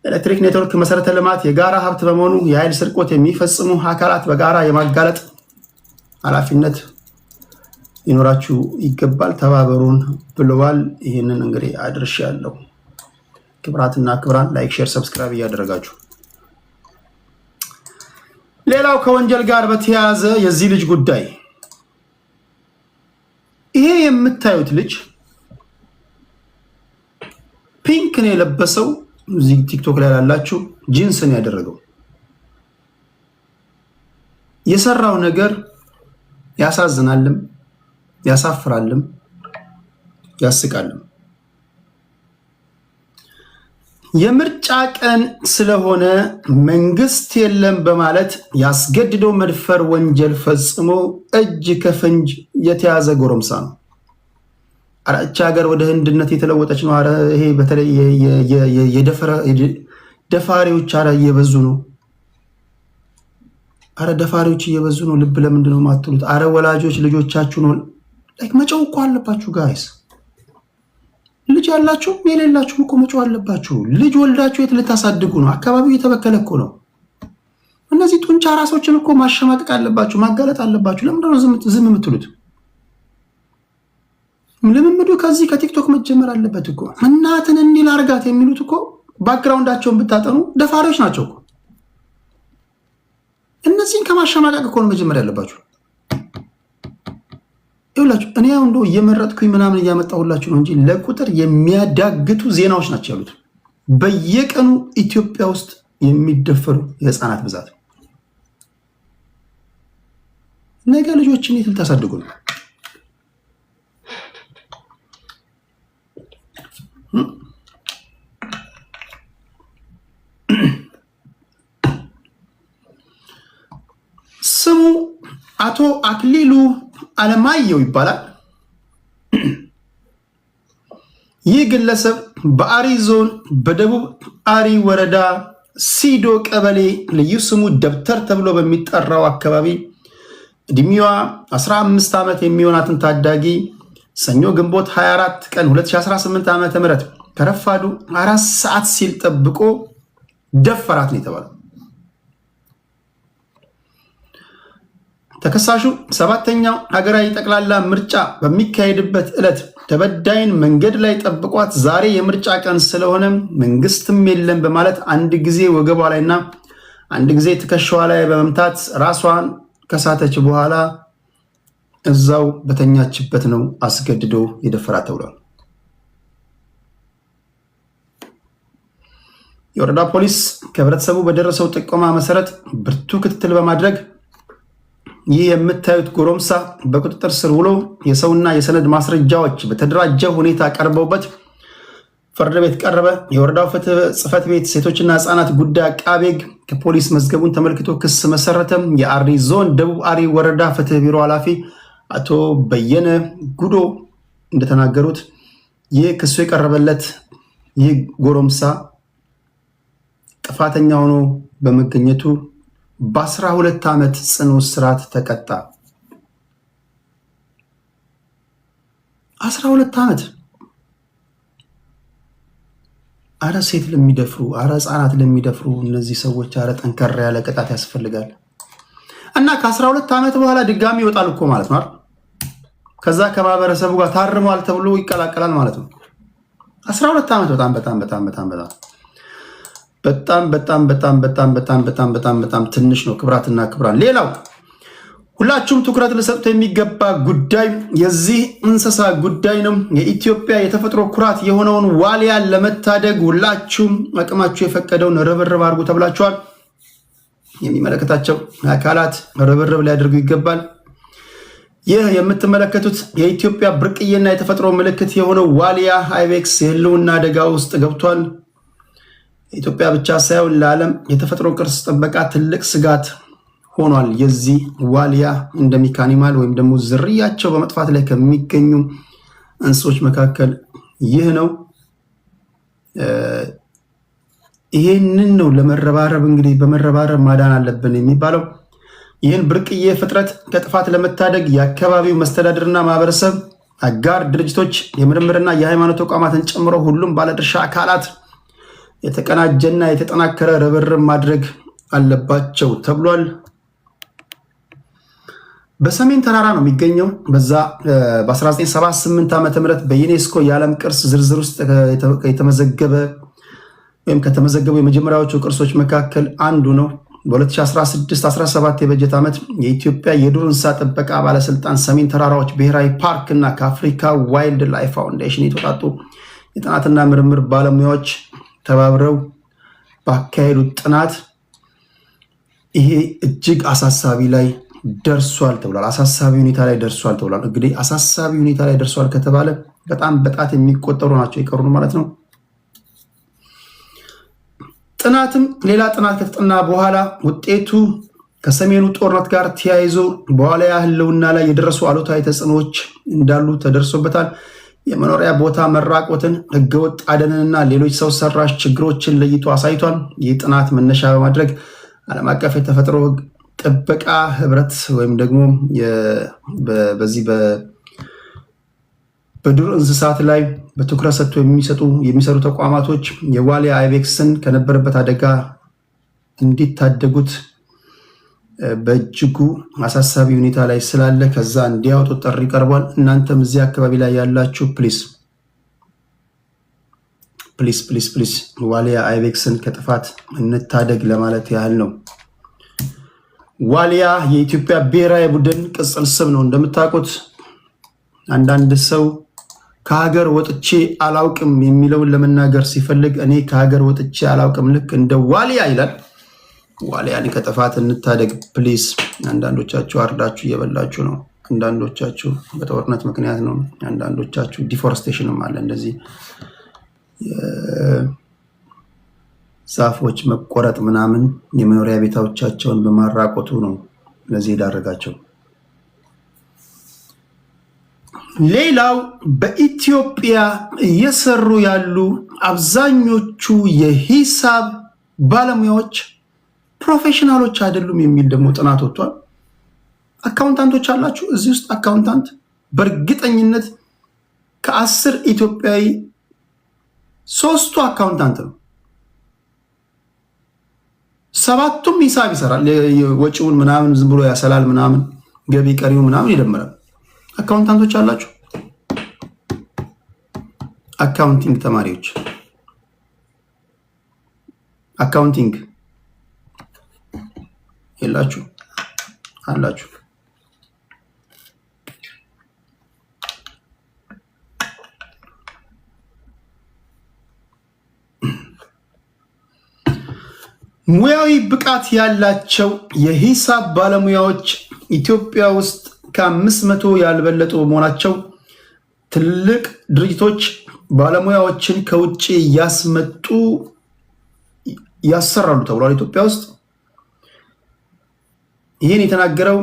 ኤሌክትሪክ ኔትወርክ መሰረተ ልማት የጋራ ሀብት በመሆኑ የኃይል ስርቆት የሚፈጽሙ አካላት በጋራ የማጋለጥ ኃላፊነት ይኖራችሁ ይገባል፣ ተባበሩን ብለዋል። ይህንን እንግዲህ አድርሻለሁ። ክብራትና ክብራን ላይክ፣ ሼር፣ ሰብስክራይብ እያደረጋችሁ ሌላው ከወንጀል ጋር በተያያዘ የዚህ ልጅ ጉዳይ ይሄ የምታዩት ልጅ ፒንክ ነው የለበሰው። እዚህ ቲክቶክ ላይ ያላችሁ ጂንስ ነው ያደረገው። የሰራው ነገር ያሳዝናልም ያሳፍራልም ያስቃልም። የምርጫ ቀን ስለሆነ መንግስት የለም በማለት ያስገድዶ መድፈር ወንጀል ፈጽሞ እጅ ከፍንጅ የተያዘ ጎረምሳ ነው። አረ እቺ ሀገር ወደ ህንድነት የተለወጠች ነው። አረ ይሄ በተለይ ደፋሪዎች አረ እየበዙ ነው። አረ ደፋሪዎች እየበዙ ነው። ልብ ለምንድን ነው የማትሉት? አረ ወላጆች ልጆቻችሁ ነው መጮህ እኮ አለባችሁ ጋይስ። ልጅ ያላችሁ የሌላችሁ እኮ መጮህ አለባችሁ። ልጅ ወልዳችሁ የት ልታሳድጉ ነው? አካባቢው እየተበከለ እኮ ነው። እነዚህ ጡንቻ ራሶችን እኮ ማሸማቀቅ አለባችሁ፣ ማጋለጥ አለባችሁ። ለምንድን ነው ዝም የምትሉት? ልምምዱ ከዚህ ከቲክቶክ መጀመር አለበት እኮ። እናትን እንዲል አርጋት የሚሉት እኮ ባክግራውንዳቸውን ብታጠኑ ደፋሪዎች ናቸው እኮ። እነዚህን ከማሸማቀቅ እኮ ነው መጀመር ያለባችሁ። ይኸውላችሁ እኔ አሁን እንደው እየመረጥኩኝ ምናምን እያመጣሁላችሁ ነው እንጂ ለቁጥር የሚያዳግቱ ዜናዎች ናቸው ያሉት። በየቀኑ ኢትዮጵያ ውስጥ የሚደፈሩ የህፃናት ብዛት። ነገ ልጆችን የት ልታሳድጉ ነው? ስሙ አቶ አክሊሉ አለማየሁ ይባላል። ይህ ግለሰብ በአሪ ዞን በደቡብ አሪ ወረዳ ሲዶ ቀበሌ ልዩ ስሙ ደብተር ተብሎ በሚጠራው አካባቢ እድሜዋ 15 ዓመት የሚሆናትን ታዳጊ ሰኞ ግንቦት 24 ቀን 2018 ዓ.ም ከረፋዱ 4 ሰዓት ሲል ጠብቆ ደፈራት ነው የተባለው። ተከሳሹ 7ኛው ሀገራዊ ጠቅላላ ምርጫ በሚካሄድበት ዕለት ተበዳይን መንገድ ላይ ጠብቋት ዛሬ የምርጫ ቀን ስለሆነ መንግስትም የለም በማለት አንድ ጊዜ ወገቧ ላይና አንድ ጊዜ ትከሻዋ ላይ በመምታት ራሷን ከሳተች በኋላ እዛው በተኛችበት ነው አስገድዶ የደፈራት ተብሏል። የወረዳ ፖሊስ ከህብረተሰቡ በደረሰው ጥቆማ መሰረት ብርቱ ክትትል በማድረግ ይህ የምታዩት ጎረምሳ በቁጥጥር ስር ውሎ የሰውና የሰነድ ማስረጃዎች በተደራጀ ሁኔታ ቀርበውበት ፍርድ ቤት ቀረበ። የወረዳው ፍትህ ጽሕፈት ቤት ሴቶችና ህፃናት ጉዳይ አቃቤ ሕግ ከፖሊስ መዝገቡን ተመልክቶ ክስ መሰረተ። የአሪ ዞን ደቡብ አሪ ወረዳ ፍትህ ቢሮ ኃላፊ አቶ በየነ ጉዶ እንደተናገሩት ይህ ክሱ የቀረበለት ይህ ጎረምሳ ጥፋተኛ ሆኖ በመገኘቱ በ12 ዓመት ጽኑ እስራት ተቀጣ። 12 ዓመት አረ ሴት ለሚደፍሩ፣ አረ ህፃናት ለሚደፍሩ እነዚህ ሰዎች አረ ጠንከር ያለ ቅጣት ያስፈልጋል። እና ከ12 ዓመት በኋላ ድጋሚ ይወጣል እኮ ማለት ነው። ከዛ ከማህበረሰቡ ጋር ታርሟል ተብሎ ይቀላቀላል ማለት ነው። 12 ዓመት በጣም ትንሽ ነው። ክብራትና ክብራን፣ ሌላው ሁላችሁም ትኩረት ልሰጡት የሚገባ ጉዳይ የዚህ እንስሳ ጉዳይ ነው። የኢትዮጵያ የተፈጥሮ ኩራት የሆነውን ዋልያን ለመታደግ ሁላችሁም አቅማችሁ የፈቀደውን ርብርብ አድርጉ ተብላችኋል። የሚመለከታቸው አካላት ርብርብ ሊያደርጉ ይገባል። ይህ የምትመለከቱት የኢትዮጵያ ብርቅዬና የተፈጥሮ ምልክት የሆነው ዋልያ አይቤክስ የህልውና አደጋ ውስጥ ገብቷል። ኢትዮጵያ ብቻ ሳይሆን ለዓለም የተፈጥሮ ቅርስ ጥበቃ ትልቅ ስጋት ሆኗል። የዚህ ዋልያ ኢንደሚክ አኒማል ወይም ደግሞ ዝርያቸው በመጥፋት ላይ ከሚገኙ እንስሶች መካከል ይህ ነው። ይሄንን ነው ለመረባረብ እንግዲህ በመረባረብ ማዳን አለብን የሚባለው። ይህን ብርቅዬ ፍጥረት ከጥፋት ለመታደግ የአካባቢው መስተዳድርና ማህበረሰብ፣ አጋር ድርጅቶች፣ የምርምርና የሃይማኖት ተቋማትን ጨምሮ ሁሉም ባለድርሻ አካላት የተቀናጀና የተጠናከረ ርብርብ ማድረግ አለባቸው ተብሏል። በሰሜን ተራራ ነው የሚገኘው። በዛ በ1978 ዓ.ም በዩኔስኮ የዓለም ቅርስ ዝርዝር ውስጥ የተመዘገበ ወይም ከተመዘገቡ የመጀመሪያዎቹ ቅርሶች መካከል አንዱ ነው። በ2016-17 የበጀት ዓመት የኢትዮጵያ የዱር እንስሳ ጥበቃ ባለስልጣን ሰሜን ተራራዎች ብሔራዊ ፓርክ እና ከአፍሪካ ዋይልድ ላይፍ ፋውንዴሽን የተውጣጡ የጥናትና ምርምር ባለሙያዎች ተባብረው ባካሄዱት ጥናት ይሄ እጅግ አሳሳቢ ላይ ደርሷል ተብሏል። አሳሳቢ ሁኔታ ላይ ደርሷል ተብሏል። እንግዲህ አሳሳቢ ሁኔታ ላይ ደርሷል ከተባለ በጣም በጣት የሚቆጠሩ ናቸው የቀሩን ማለት ነው። ጥናትም ሌላ ጥናት ከተጠና በኋላ ውጤቱ ከሰሜኑ ጦርነት ጋር ተያይዞ በዋልያ ህልውና ላይ የደረሱ አሉታዊ ተጽዕኖዎች እንዳሉ ተደርሶበታል። የመኖሪያ ቦታ መራቆትን፣ ህገወጥ አደንንና ሌሎች ሰው ሰራሽ ችግሮችን ለይቶ አሳይቷል። ይህ ጥናት መነሻ በማድረግ ዓለም አቀፍ የተፈጥሮ ጥበቃ ህብረት ወይም ደግሞ በዚህ በዱር እንስሳት ላይ በትኩረት ሰጥቶ የሚሰሩ ተቋማቶች የዋልያ አይቤክስን ከነበረበት አደጋ እንዲታደጉት በእጅጉ አሳሳቢ ሁኔታ ላይ ስላለ ከዛ እንዲያወጡ ጥሪ ቀርቧል። እናንተም እዚህ አካባቢ ላይ ያላችሁ ፕሊስ ዋልያ አይቤክስን ከጥፋት እንታደግ ለማለት ያህል ነው። ዋልያ የኢትዮጵያ ብሔራዊ ቡድን ቅጽል ስም ነው። እንደምታውቁት አንዳንድ ሰው ከሀገር ወጥቼ አላውቅም የሚለውን ለመናገር ሲፈልግ እኔ ከሀገር ወጥቼ አላውቅም ልክ እንደ ዋልያ ይላል። ዋልያን ከጥፋት እንታደግ ፕሊስ። አንዳንዶቻችሁ አርዳችሁ እየበላችሁ ነው። አንዳንዶቻችሁ በጦርነት ምክንያት ነው። አንዳንዶቻችሁ ዲፎረስቴሽንም አለ። እንደዚህ ዛፎች መቆረጥ ምናምን የመኖሪያ ቤታዎቻቸውን በማራቆቱ ነው ለዚህ የዳረጋቸው። ሌላው በኢትዮጵያ እየሰሩ ያሉ አብዛኞቹ የሂሳብ ባለሙያዎች ፕሮፌሽናሎች አይደሉም የሚል ደግሞ ጥናት ወጥቷል። አካውንታንቶች አላችሁ እዚህ ውስጥ አካውንታንት በእርግጠኝነት ከ10 ኢትዮጵያዊ 3ቱ አካውንታንት ነው። 7ቱም ሂሳብ ይሰራል። ወጪውን ምናምን ዝም ብሎ ያሰላል ምናምን ገቢ ቀሪው ምናምን ይደምራል። አካውንታንቶች አላችሁ? አካውንቲንግ ተማሪዎች አካውንቲንግ የላችሁ? አላችሁ? ሙያዊ ብቃት ያላቸው የሂሳብ ባለሙያዎች ኢትዮጵያ ውስጥ ከ500 ያልበለጡ መሆናቸው ትልቅ ድርጅቶች ባለሙያዎችን ከውጭ ያስመጡ ያሰራሉ ተብሏል። ኢትዮጵያ ውስጥ ይህን የተናገረው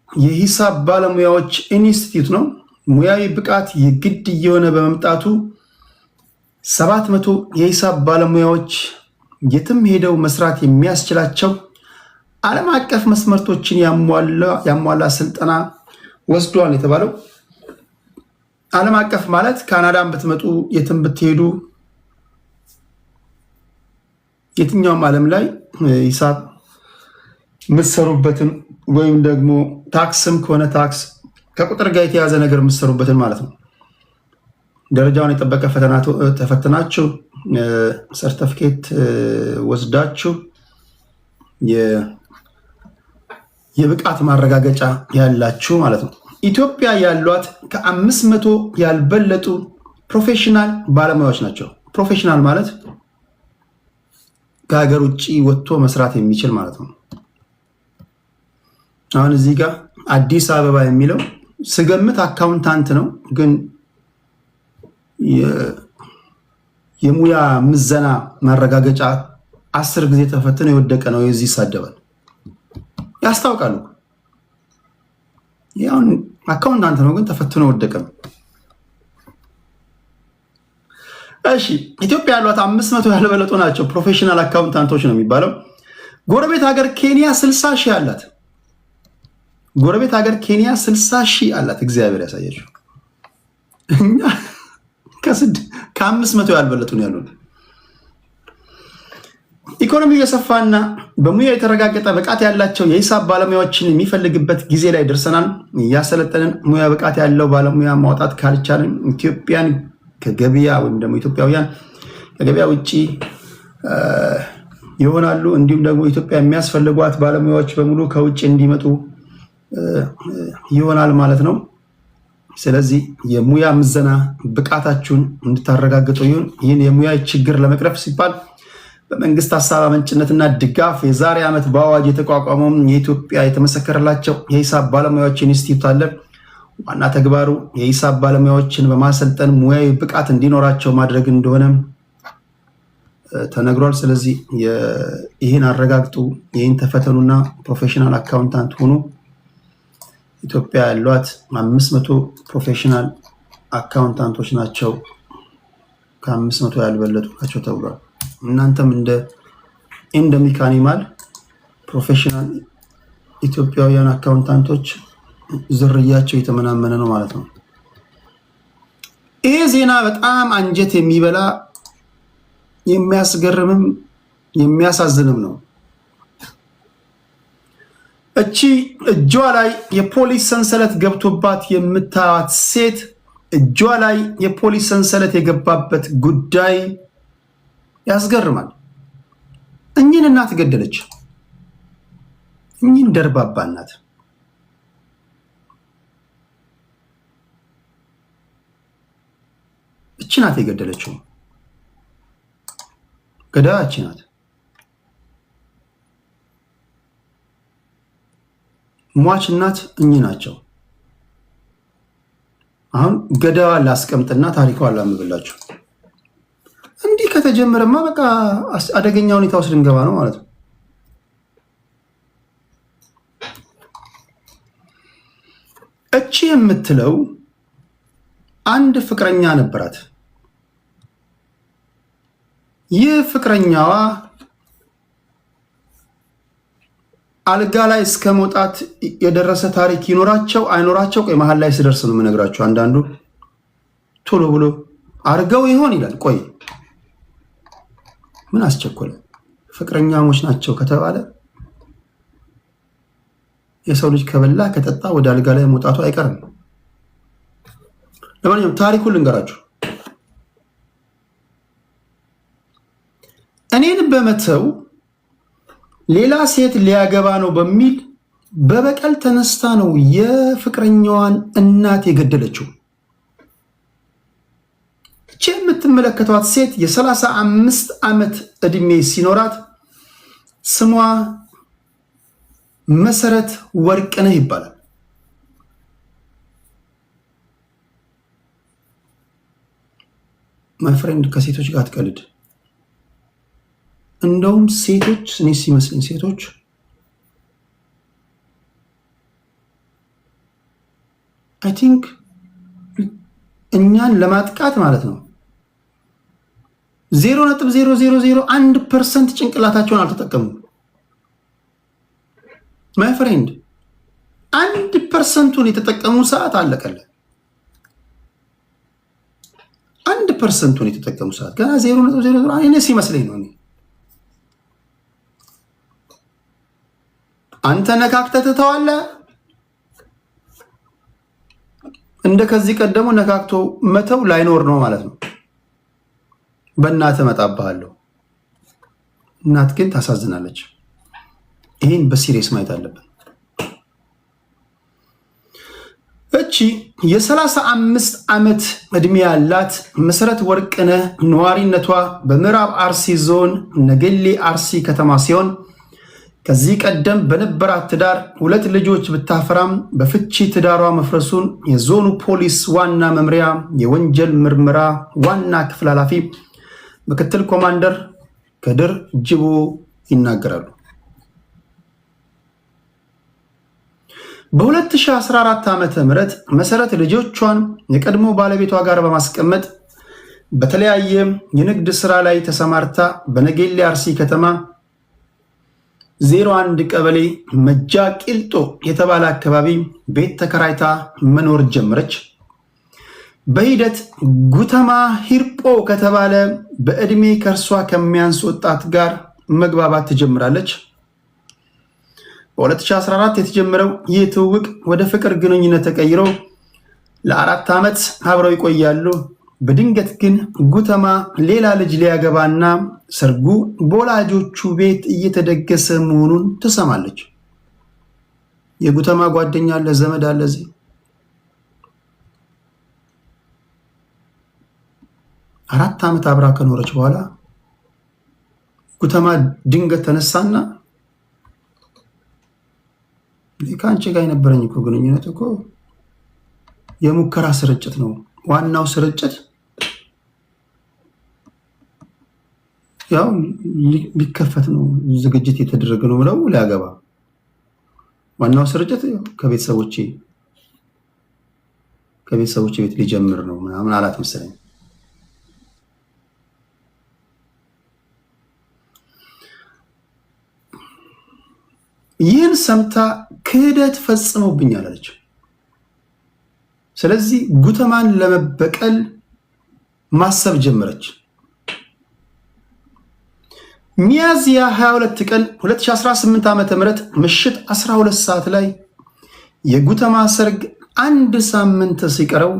የሂሳብ ባለሙያዎች ኢንስቲትዩት ነው። ሙያዊ ብቃት የግድ እየሆነ በመምጣቱ 700 የሂሳብ ባለሙያዎች የትም ሄደው መስራት የሚያስችላቸው ዓለም አቀፍ መስመርቶችን ያሟላ ስልጠና ወስዷል የተባለው። ዓለም አቀፍ ማለት ካናዳን ብትመጡ የትም ብትሄዱ የትኛውም ዓለም ላይ ሂሳብ የምትሰሩበትን ወይም ደግሞ ታክስም ከሆነ ታክስ ከቁጥር ጋር የተያዘ ነገር የምትሰሩበትን ማለት ነው ደረጃውን የጠበቀ ፈተና ተፈትናችሁ ሰርተፊኬት ወስዳችሁ የብቃት ማረጋገጫ ያላችሁ ማለት ነው። ኢትዮጵያ ያሏት ከ500 ያልበለጡ ፕሮፌሽናል ባለሙያዎች ናቸው። ፕሮፌሽናል ማለት ከሀገር ውጭ ወጥቶ መስራት የሚችል ማለት ነው። አሁን እዚህ ጋር አዲስ አበባ የሚለው ስገምት አካውንታንት ነው፣ ግን የሙያ ምዘና ማረጋገጫ 10 ጊዜ ተፈትነው የወደቀ ነው። የዚህ ይሳደባል፣ ያስታውቃሉ። ያው አካውንታንት ነው፣ ግን ተፈትኖ ወደቀ ነው። እሺ ኢትዮጵያ ያሏት 500 ያልበለጡ ናቸው ፕሮፌሽናል አካውንታንቶች ነው የሚባለው። ጎረቤት ሀገር ኬንያ 60 ሺህ አላት። ጎረቤት ሀገር ኬንያ 60 ሺህ አላት። እግዚአብሔር ያሳያችሁ። እኛ ከ500 ያልበለጡ ነው ያሉት። ኢኮኖሚው የሰፋና በሙያ የተረጋገጠ ብቃት ያላቸው የሂሳብ ባለሙያዎችን የሚፈልግበት ጊዜ ላይ ደርሰናል። እያሰለጠንን ሙያ ብቃት ያለው ባለሙያ ማውጣት ካልቻልን ኢትዮጵያን ከገበያ ወይም ደግሞ ኢትዮጵያውያን ከገበያ ውጭ ይሆናሉ። እንዲሁም ደግሞ ኢትዮጵያ የሚያስፈልጓት ባለሙያዎች በሙሉ ከውጭ እንዲመጡ ይሆናል ማለት ነው። ስለዚህ የሙያ ምዘና ብቃታችሁን እንድታረጋግጡ ይሁን። ይህን የሙያ ችግር ለመቅረፍ ሲባል በመንግስት ሀሳብ አመንጭነትና ድጋፍ የዛሬ ዓመት በአዋጅ የተቋቋመው የኢትዮጵያ የተመሰከረላቸው የሂሳብ ባለሙያዎች ኢንስቲትዩት አለ። ዋና ተግባሩ የሂሳብ ባለሙያዎችን በማሰልጠን ሙያዊ ብቃት እንዲኖራቸው ማድረግ እንደሆነ ተነግሯል። ስለዚህ ይህን አረጋግጡ፣ ይህን ተፈተኑና ፕሮፌሽናል አካውንታንት ሆኑ። ኢትዮጵያ ያሏት 500 ፕሮፌሽናል አካውንታንቶች ናቸው፣ ከ500 ያልበለጡ ናቸው ተብሏል። እናንተም እንደ ሜካኒማል ፕሮፌሽናል ኢትዮጵያውያን አካውንታንቶች ዝርያቸው የተመናመነ ነው ማለት ነው። ይሄ ዜና በጣም አንጀት የሚበላ የሚያስገርምም የሚያሳዝንም ነው። እቺ እጇ ላይ የፖሊስ ሰንሰለት ገብቶባት የምታዩት ሴት እጇ ላይ የፖሊስ ሰንሰለት የገባበት ጉዳይ ያስገርማል። እኚህን እናት ገደለች። እኚህን ደርባባ እናት እቺ ናት የገደለችው። ገዳዋ እቺ ናት። ሟች እናት እኚህ ናቸው። አሁን ገዳዋን ላስቀምጥና ታሪኳን ላምብላችሁ። እንዲህ ከተጀመረማ በቃ አደገኛ ሁኔታ ውስጥ ልንገባ ነው ማለት ነው። እቺ የምትለው አንድ ፍቅረኛ ነበራት። ይህ ፍቅረኛዋ አልጋ ላይ እስከ መውጣት የደረሰ ታሪክ ይኖራቸው አይኖራቸው፣ ቆይ መሀል ላይ ስደርስ ነው የምነግራቸው። አንዳንዱ ቶሎ ብሎ አርገው ይሆን ይላል። ቆይ ምን አስቸኮለ? ፍቅረኛሞች ናቸው ከተባለ የሰው ልጅ ከበላ ከጠጣ ወደ አልጋ ላይ መውጣቱ አይቀርም። ለማንኛውም ታሪኩን ልንገራችሁ። እኔን በመተው ሌላ ሴት ሊያገባ ነው በሚል በበቀል ተነስታ ነው የፍቅረኛዋን እናት የገደለችው። እቺ የምትመለከቷት ሴት የ35 ዓመት ዕድሜ ሲኖራት ስሟ መሰረት ወርቅነህ ይባላል። ማይ ፍሬንድ ከሴቶች ጋር አትቀልድ። እንደውም ሴቶች እኔ ሲመስለኝ ሴቶች አይ ቲንክ እኛን ለማጥቃት ማለት ነው 0.0001% ጭንቅላታቸውን አልተጠቀሙም። ማይ ፍሬንድ 1%ን የተጠቀሙ ሰዓት አለቀለ። 1%ን የተጠቀሙ ሰዓት ገና 0.00 እኔ ሲመስለኝ ነው። አንተ ነካክተህ ትተዋለህ። እንደ ከዚህ ቀደሙ ነካክቶ መተው ላይኖር ነው ማለት ነው። በእናትህ እመጣብሃለሁ። እናት ግን ታሳዝናለች። ይህን በሲሪየስ ማየት አለብን። እቺ የ35 ዓመት ዕድሜ ያላት መሰረት ወርቅነህ ነዋሪነቷ በምዕራብ አርሲ ዞን ነገሌ አርሲ ከተማ ሲሆን ከዚህ ቀደም በነበራት ትዳር 2 ልጆች ብታፈራም በፍቺ ትዳሯ መፍረሱን የዞኑ ፖሊስ ዋና መምሪያ የወንጀል ምርመራ ዋና ክፍል ኃላፊ ምክትል ኮማንደር ከድር ጅቦ ይናገራሉ። በ2014 ዓመተ ምህረት መሰረት ልጆቿን የቀድሞ ባለቤቷ ጋር በማስቀመጥ በተለያየ የንግድ ስራ ላይ ተሰማርታ በነጌሌ አርሲ ከተማ 01 ቀበሌ መጃ ቂልጦ የተባለ አካባቢ ቤት ተከራይታ መኖር ጀመረች። በሂደት ጉተማ ሂርጶ ከተባለ በእድሜ ከርሷ ከሚያንስ ወጣት ጋር መግባባት ትጀምራለች። በ2014 የተጀመረው ይህ ትውውቅ ወደ ፍቅር ግንኙነት ተቀይሮ ለ4 ዓመት አብረው ይቆያሉ። በድንገት ግን ጉተማ ሌላ ልጅ ሊያገባና ሰርጉ በወላጆቹ ቤት እየተደገሰ መሆኑን ትሰማለች። የጉተማ ጓደኛ አለ፣ ዘመድ አለ። እዚህ 4 ዓመት አብራ ከኖረች በኋላ ጉተማ ድንገት ተነሳና ከአንቺ ጋር የነበረኝ እኮ ግንኙነት እኮ የሙከራ ስርጭት ነው፣ ዋናው ስርጭት ያው ሊከፈት ነው፣ ዝግጅት የተደረገ ነው ብለው ሊያገባ፣ ዋናው ስርጭት ከቤተሰቦቼ ቤት ሊጀምር ነው ምናምን አላት መሰለኝ። ይህን ሰምታ ክህደት ፈጽሞብኛል አለች። ስለዚህ ጉተማን ለመበቀል ማሰብ ጀመረች። ሚያዝያ 22 ቀን 2018 ዓ.ም ምሽት 12 ሰዓት ላይ የጉተማ ሰርግ 1 ሳምንት ሲቀረው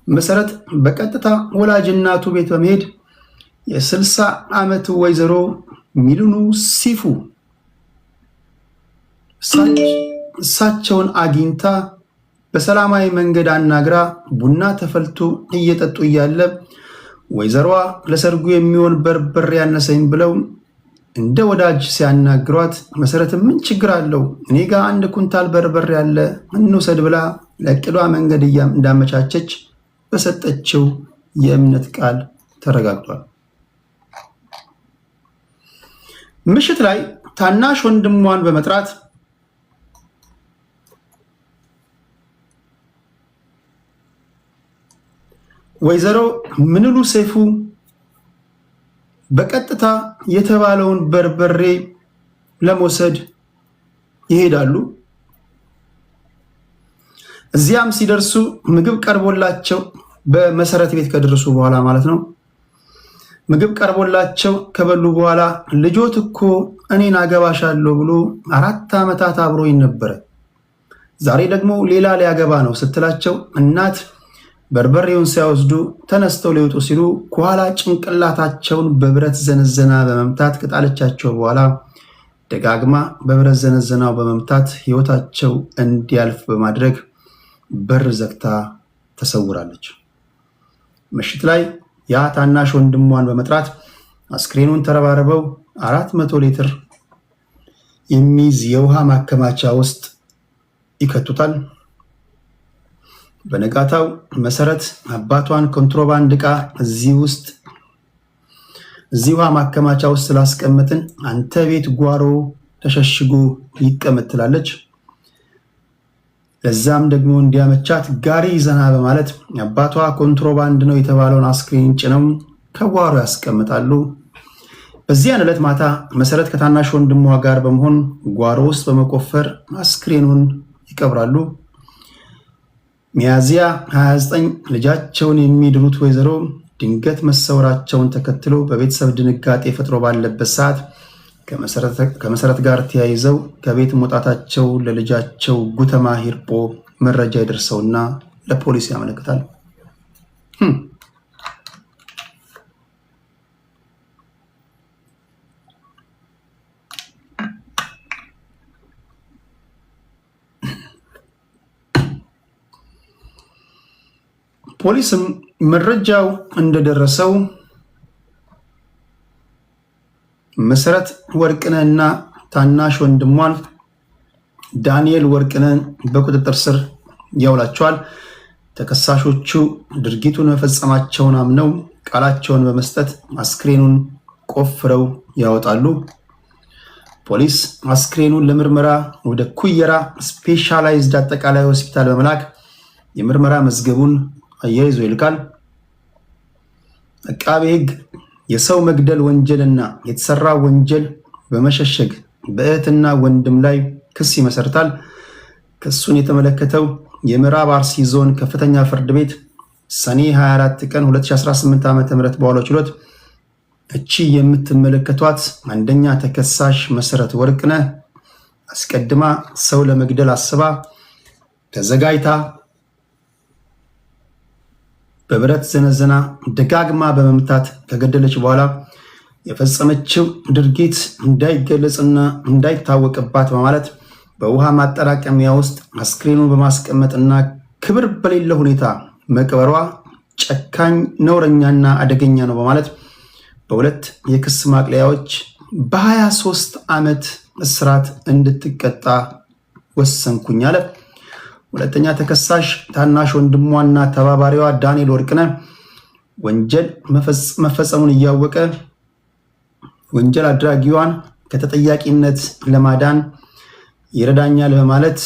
መሰረት በቀጥታ ወላጅ እናቱ ቤት በመሄድ የ60 ዓመት ወይዘሮ ሚሉኑ ሲፉ እሳቸውን አግኝታ በሰላማዊ መንገድ አናግራ ቡና ተፈልቶ እየጠጡ እያለ ወይዘሮዋ ለሰርጉ የሚሆን በርበሬ ያነሰኝ ብለው እንደ ወዳጅ ሲያናግሯት መሰረት ምን ችግር አለው እኔ ጋር 1 ኩንታል በርበሬ ያለ እንውሰድ ብላ ለቅዷ መንገድ እንዳመቻቸች በሰጠችው የእምነት ቃል ተረጋግጧል። ምሽት ላይ ታናሽ ወንድሟን በመጥራት ወይዘሮ ምንሉ ሰይፉ በቀጥታ የተባለውን በርበሬ ለመውሰድ ይሄዳሉ። እዚያም ሲደርሱ ምግብ ቀርቦላቸው በመሰረት ቤት ከደረሱ በኋላ ማለት ነው። ምግብ ቀርቦላቸው ከበሉ በኋላ ልጆት እኮ እኔን አገባሻለሁ ብሎ 4 ዓመታት አብሮኝ ነበረ፣ ዛሬ ደግሞ ሌላ ሊያገባ ነው ስትላቸው እናት በርበሬውን ሲያወስዱ ተነስተው ሊወጡ ሲሉ ከኋላ ጭንቅላታቸውን በብረት ዘነዘና በመምታት ከጣለቻቸው በኋላ ደጋግማ በብረት ዘነዘናው በመምታት ሕይወታቸው እንዲያልፍ በማድረግ በር ዘግታ ተሰውራለች። ምሽት ላይ ያ ታናሽ ወንድሟን በመጥራት አስክሬኑን ተረባርበው 400 ሊትር የሚይዝ የውሃ ማከማቻ ውስጥ ይከቱታል። በነጋታው መሰረት አባቷን ኮንትሮባንድ ዕቃ እዚህ ውሃ ማከማቻ ውስጥ ስላስቀመጥን አንተ ቤት ጓሮ ተሸሽጎ ይቀመጥ ትላለች። ለዛም ደግሞ እንዲያመቻት ጋሪ ይዘና በማለት አባቷ ኮንትሮባንድ ነው የተባለውን አስክሬን ጭነው ከጓሮ ያስቀምጣሉ። በዚያን ዕለት ማታ መሰረት ከታናሽ ወንድሟ ጋር በመሆን ጓሮ ውስጥ በመቆፈር አስክሬኑን ይቀብራሉ። ሚያዝያ 29 ልጃቸውን የሚድሩት ወይዘሮ ድንገት መሰወራቸውን ተከትሎ በቤተሰብ ድንጋጤ ፈጥሮ ባለበት ሰዓት ከመሰረት ጋር ተያይዘው ከቤት መውጣታቸው ለልጃቸው ጉተማ ሂርጶ መረጃ ይደርሰውና ለፖሊስ ያመለክታል። ፖሊስም መረጃው እንደደረሰው መሰረት ወርቅነህና ታናሽ ወንድሟን ዳንኤል ወርቅነህን በቁጥጥር ስር ያውላቸዋል። ተከሳሾቹ ድርጊቱን መፈጸማቸውን አምነው ቃላቸውን በመስጠት አስክሬኑን ቆፍረው ያወጣሉ። ፖሊስ አስክሬኑን ለምርመራ ወደ ኩየራ ስፔሻላይዝድ አጠቃላይ ሆስፒታል በመላክ የምርመራ መዝገቡን አያይዞ ይልካል። አቃቤ ሕግ የሰው መግደል ወንጀልና የተሰራ ወንጀል በመሸሸግ በእህትና ወንድም ላይ ክስ ይመሰርታል። ክሱን የተመለከተው የምዕራብ አርሲ ዞን ከፍተኛ ፍርድ ቤት ሰኔ 24 ቀን 2018 ዓ.ም በዋለው ችሎት እቺ የምትመለከቷት አንደኛ ተከሳሽ መሰረት ወርቅነህ አስቀድማ ሰው ለመግደል አስባ ተዘጋጅታ በብረት ዘነዘና ደጋግማ በመምታት ከገደለች በኋላ የፈጸመችው ድርጊት እንዳይገለጽና እንዳይታወቅባት በማለት በውሃ ማጠራቀሚያ ውስጥ አስክሬኑን በማስቀመጥና ክብር በሌለ ሁኔታ መቅበሯ ጨካኝ፣ ነውረኛና አደገኛ ነው በማለት በሁለት የክስ ማቅለያዎች በ23 ዓመት እስራት እንድትቀጣ ወሰንኩኝ አለ። ሁለተኛ ተከሳሽ ታናሽ ወንድሟና ተባባሪዋ ዳንኤል ወርቅነህ ወንጀል መፈጸሙን እያወቀ ወንጀል አድራጊዋን ከተጠያቂነት ለማዳን ይረዳኛል በማለት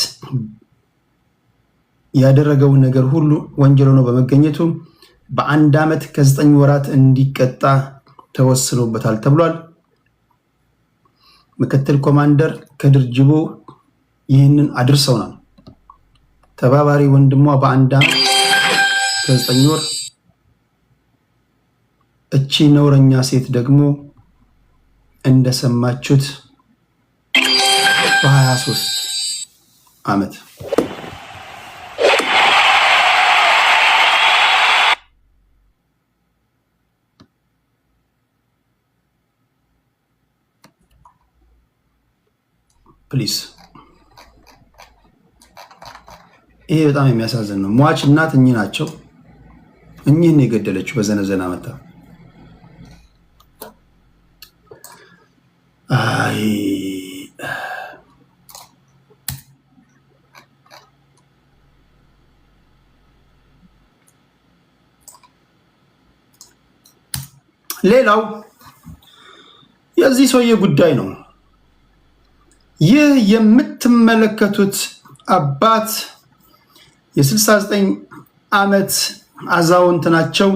ያደረገው ነገር ሁሉ ወንጀል ሆኖ በመገኘቱ በ1 ዓመት ከ9 ወራት እንዲቀጣ ተወስኖበታል ተብሏል። ምክትል ኮማንደር ከድር ጅቦ ይህንን አድርሰውናል። ተባባሪ ወንድሟ በ1 ዓመት ከ9 ወር፣ እቺ ነውረኛ ሴት ደግሞ እንደሰማችሁት በ23 ዓመት። ፕሊዝ ይሄ በጣም የሚያሳዝን ነው። ሟች እናት እኚህ ናቸው። እኚህን የገደለችው በዘነዘና መታ። አይ ሌላው የዚህ ሰውዬ ጉዳይ ነው። ይህ የምትመለከቱት አባት የ69 ዓመት አዛውንት ናቸው።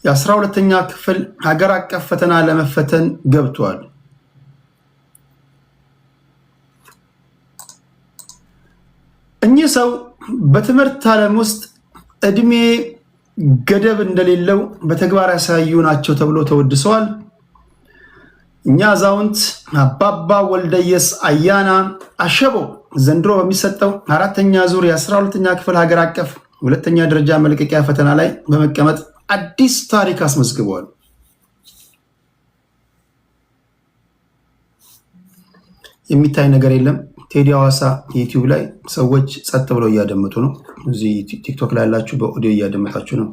የ12ኛ ክፍል ሀገር አቀፍ ፈተና ለመፈተን ገብተዋል። እኚህ ሰው በትምህርት ዓለም ውስጥ እድሜ ገደብ እንደሌለው በተግባር ያሳዩ ናቸው ተብሎ ተወድሰዋል። እኛ አዛውንት አባባ ወልደየስ አያና አሸቦ ዘንድሮ በሚሰጠው 4ኛ ዙር የ12ኛ ክፍል ሀገር አቀፍ 2ኛ ደረጃ መልቀቂያ ፈተና ላይ በመቀመጥ አዲስ ታሪክ አስመዝግበዋል። የሚታይ ነገር የለም። ቴዲ ሐዋሳ ዩቲዩብ ላይ ሰዎች ጸጥ ብለው እያደመጡ ነው። እዚህ ቲክቶክ ላይ ያላችሁ በኦዲዮ እያደመጣችሁ ነው።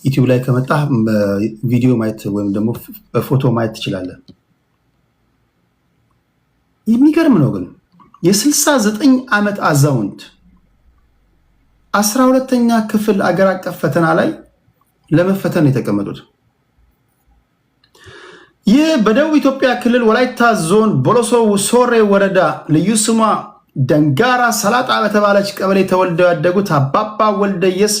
ዩቲዩብ ላይ ከመጣ በቪዲዮ ማየት ወይም ደግሞ በፎቶ ማየት ትችላለህ። የሚገርም ነው ግን የ69 ዓመት አዛውንት 12ኛ ክፍል አገር አቀፍ ፈተና ላይ ለመፈተን የተቀመጡት። ይህ በደቡብ ኢትዮጵያ ክልል ወላይታ ዞን ቦሎሶ ሶሬ ወረዳ ልዩ ስሟ ደንጋራ ሰላጣ በተባለች ቀበሌ ተወልደው ያደጉት አባባ ወልደየስ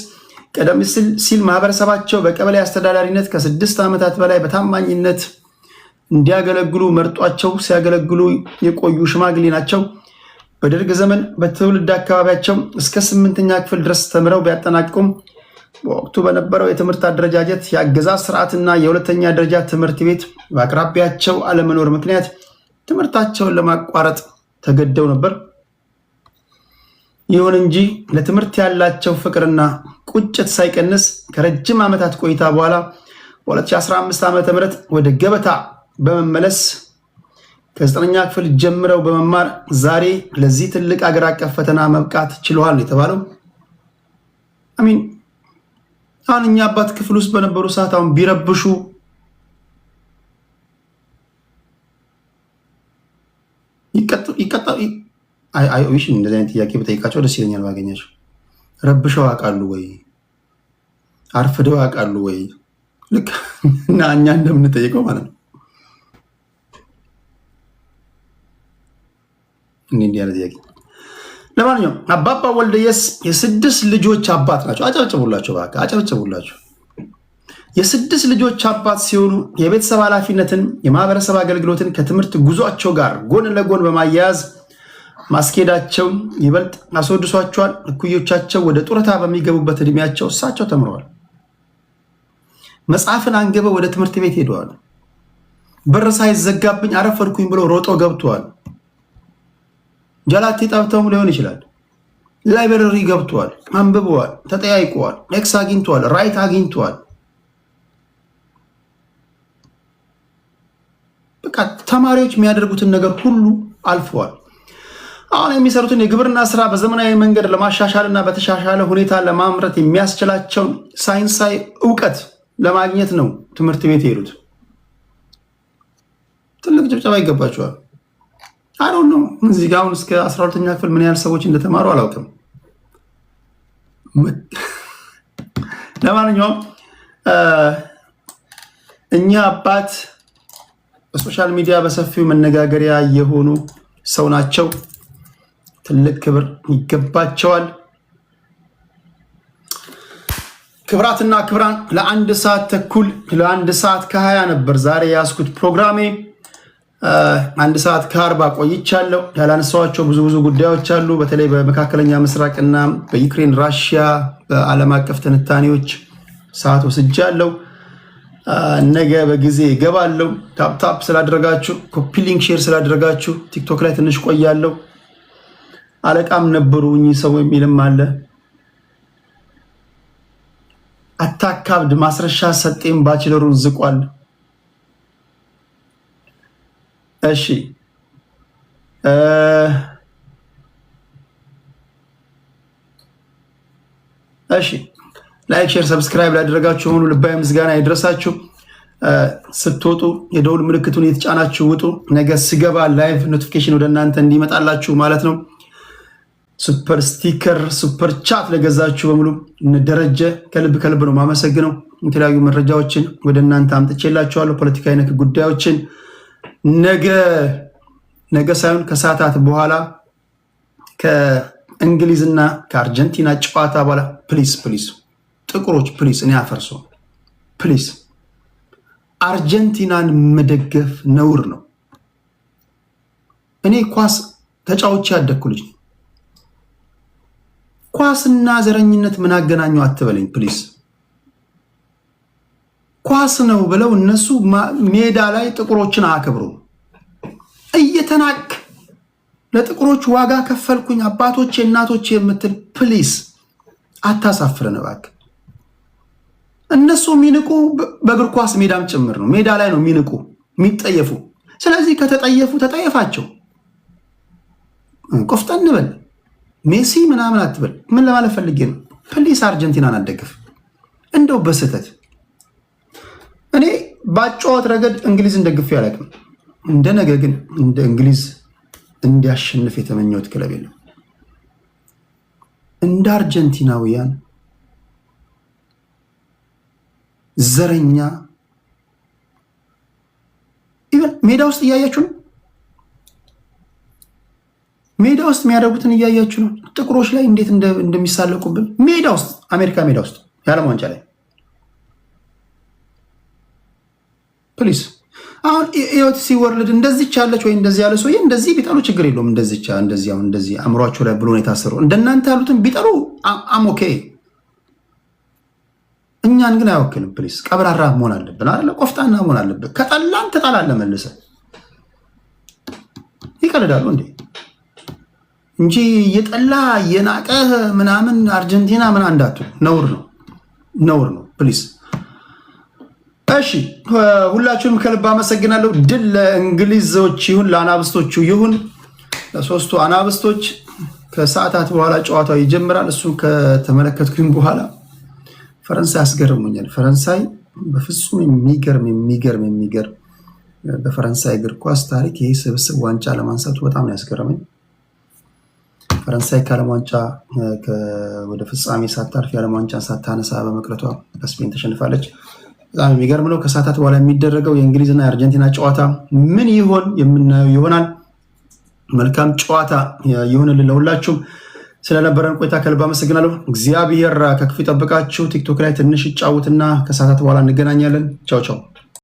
ቀደም ሲል ማህበረሰባቸው በቀበሌ አስተዳዳሪነት ከ6 ዓመታት በላይ በታማኝነት እንዲያገለግሉ መርጧቸው ሲያገለግሉ የቆዩ ሽማግሌ ናቸው። በደርግ ዘመን በትውልድ አካባቢያቸው እስከ 8ኛ ክፍል ድረስ ተምረው ቢያጠናቅቁም በወቅቱ በነበረው የትምህርት አደረጃጀት የአገዛዝ ስርዓትና የሁለተኛ ደረጃ ትምህርት ቤት በአቅራቢያቸው አለመኖር ምክንያት ትምህርታቸውን ለማቋረጥ ተገደው ነበር። ይሁን እንጂ ለትምህርት ያላቸው ፍቅርና ቁጭት ሳይቀንስ ከረጅም ዓመታት ቆይታ በኋላ በ2015 ዓ.ም ወደ ገበታ በመመለስ ከ9ኛ ክፍል ጀምረው በመማር ዛሬ ለዚህ ትልቅ አገር አቀፍ ፈተና መብቃት ችለዋል የተባለው አሚን። አሁን እኛ አባት ክፍል ውስጥ በነበሩ ሰዓት አሁን ቢረብሹ ይቀጣ አይዊሽ እንደዚህ አይነት ጥያቄ በጠይቃቸው ደስ ይለኛል ባገኛቸው። ረብሸው አውቃሉ ወይ? አርፍደው አውቃሉ ወይ? ልክ እና እኛ እንደምንጠይቀው ማለት ነው። እንዲህ ያለ ጥያቄ። ለማንኛውም አባባ ወልደየስ የ6 ልጆች አባት ናቸው። አጨብጭቡላቸው እባክህ፣ አጨብጭቡላቸው። የ6 ልጆች አባት ሲሆኑ የቤተሰብ ኃላፊነትን፣ የማህበረሰብ አገልግሎትን ከትምህርት ጉዟቸው ጋር ጎን ለጎን በማያያዝ ማስኬዳቸው ይበልጥ አስወድሷቸዋል። እኩዮቻቸው ወደ ጡረታ በሚገቡበት እድሜያቸው እሳቸው ተምረዋል። መጽሐፍን አንገበው ወደ ትምህርት ቤት ሄደዋል። በር ሳይዘጋብኝ አረፈድኩኝ ብለው ሮጦ ገብተዋል። ጀላቲ ጠብተውም ሊሆን ይችላል። ላይብረሪ ገብተዋል፣ አንብበዋል፣ ተጠያይቀዋል፣ ኤክስ አግኝተዋል፣ ራይት አግኝተዋል። በቃ ተማሪዎች የሚያደርጉትን ነገር ሁሉ አልፈዋል። አሁን የሚሰሩትን የግብርና ስራ በዘመናዊ መንገድ ለማሻሻል እና በተሻሻለ ሁኔታ ለማምረት የሚያስችላቸውን ሳይንሳዊ እውቀት ለማግኘት ነው ትምህርት ቤት የሄዱት። ትልቅ ጭብጨባ ይገባቸዋል። አሁን ነው እዚህ ጋር አሁን እስከ 12ኛ ክፍል ምን ያህል ሰዎች እንደተማሩ አላውቅም። ለማንኛውም እኛ አባት በሶሻል ሚዲያ በሰፊው መነጋገሪያ የሆኑ ሰው ናቸው። ትልቅ ክብር ይገባቸዋል። ክብራትና ክብራን ለ1 ሰዓት ተኩል ለ1 ሰዓት ከ20 ነበር ዛሬ ያስኩት ፕሮግራሜ። 1 ሰዓት ከ40 ቆይቻለሁ። ያላነሳኋቸው ብዙ ጉዳዮች አሉ። በተለይ በመካከለኛ ምስራቅና በዩክሬን ራሽያ በዓለም አቀፍ ትንታኔዎች ሰዓት ወስጃለሁ። ነገ በጊዜ እገባለሁ። ታፕ ስላደረጋችሁ፣ ኮፒ ሊንክ ሼር ስላደረጋችሁ ቲክቶክ ላይ ትንሽ ቆያለሁ። አለቃም ነበሩ እኚህ ሰው የሚልም አለ። አታካብድ ማስረሻ ሰጤም ባችለሩን ዝቋል። እሺ ላይክ ሼር ሰብስክራይብ ላደረጋችሁ ሁሉ ልባዊ ምስጋና ይድረሳችሁ። ስትወጡ የደውል ምልክቱን የተጫናችሁ ውጡ። ነገ ስገባ ላይቭ ኖቲፊኬሽን ወደ እናንተ እንዲመጣላችሁ ማለት ነው። ሱፐር ስቲከር ሱፐር ቻት ለገዛችሁ በሙሉ ደረጀ ከልብ ነው ማመሰግነው። የተለያዩ መረጃዎችን ወደ እናንተ አምጥቼላችኋለሁ። ፖለቲካዊ ነክ ጉዳዮችን ነገ ሳይሆን ከሰዓታት በኋላ ከእንግሊዝና ከአርጀንቲና ጨዋታ በኋላ ፕሊስ ጥቁሮች ፕሊስ፣ እኔ አፈርሶ ፕሊስ፣ አርጀንቲናን መደገፍ ነውር ነው። እኔ ኳስ ተጫውቼ ያደግኩ ልጅ ነኝ። ኳስና ዘረኝነት ምን አገናኘው አትበለኝ ፕሊስ። ኳስ ነው ብለው እነሱ ሜዳ ላይ ጥቁሮችን አከብሩ። እየተናቅ ለጥቁሮች ዋጋ ከፈልኩኝ አባቶቼ እናቶቼ የምትል ፕሊስ አታሳፍረን እባክህ። እነሱ የሚንቁ በእግር ኳስ ሜዳም ጭምር ነው። ሜዳ ላይ ነው የሚንቁ የሚጠየፉ። ስለዚህ ከተጠየፉ ተጠየፋቸው። ቆፍጠን በል ሜሲ ምናምን አትበል። ምን ለማለት ፈልጌ ነው? ፕሊስ አርጀንቲናን አደግፍ እንደው በስህተት። እኔ በጨዋታ ረገድ እንግሊዝን ደግፌ አላውቅም። እንደ ነገ ግን እንደ እንግሊዝ እንዲያሸንፍ የተመኘሁት ክለብ የለም። እንደ አርጀንቲናውያን ዘረኛ ኢቨን ሜዳ ውስጥ እያያችሁ ነው። ሜዳ ውስጥ የሚያደርጉትን እያያችሁ ነው። ጥቁሮች ላይ እንዴት እንደሚሳለቁብን ሜዳ ውስጥ፣ አሜሪካ ሜዳ ውስጥ የዓለም ዋንጫ ላይ ፕሊስ። አሁን ኢኦቲሲ ወርልድ እንደዚህ ቻለች ወይ እንደዚህ ያለ ሰውዬ እንደዚህ ቢጠሉ ችግር የለውም። እንደዚህ አእምሯቸው ላይ ብሎ ነው የታሰሩ። እንደናንተ ያሉትን ቢጠሉ አም ኦኬ። እኛን ግን አይወክልም። ፕሊስ ቀብራራ መሆን አለብን አይደለ? ቆፍጣና መሆን አለብን። ከጠላን ትጠላለህ መልሰህ። ይቀልዳሉ እንዴ እንጂ እየጠላ እየናቀህ ምናምን አርጀንቲና ምን አንዳቱ ነውር ነው። ፕሊስ እሺ፣ ሁላችሁንም ከልብ አመሰግናለሁ። ድል ለእንግሊዞች ይሁን ለአናብስቶቹ ይሁን ለሶስቱ አናብስቶች። ከሰዓታት በኋላ ጨዋታው ይጀምራል። እሱን ከተመለከትኩኝ በኋላ ፈረንሳይ አስገርሙኛል። ፈረንሳይ በፍጹም የሚገርም በፈረንሳይ እግር ኳስ ታሪክ ይህ ስብስብ ዋንጫ ለማንሳቱ በጣም ያስገረመኝ። ፈረንሳይ ከዓለም ዋንጫ ወደ ፍጻሜ ሳታልፍ የዓለም ዋንጫን ሳታነሳ በመቅረቷ በስፔን ተሸንፋለች። በጣም የሚገርም ነው። ከሰዓታት በኋላ የሚደረገው የእንግሊዝና የአርጀንቲና ጨዋታ ምን ይሆን የምናየው ይሆናል። መልካም ጨዋታ ይሁንልን ለሁላችሁም። ስለነበረን ቆይታ ከልብ አመሰግናለሁ። እግዚአብሔር ከክፉ ይጠብቃችሁ። ቲክቶክ ላይ ትንሽ ይጫወትና ከሰዓታት በኋላ እንገናኛለን። ቻው ቻው።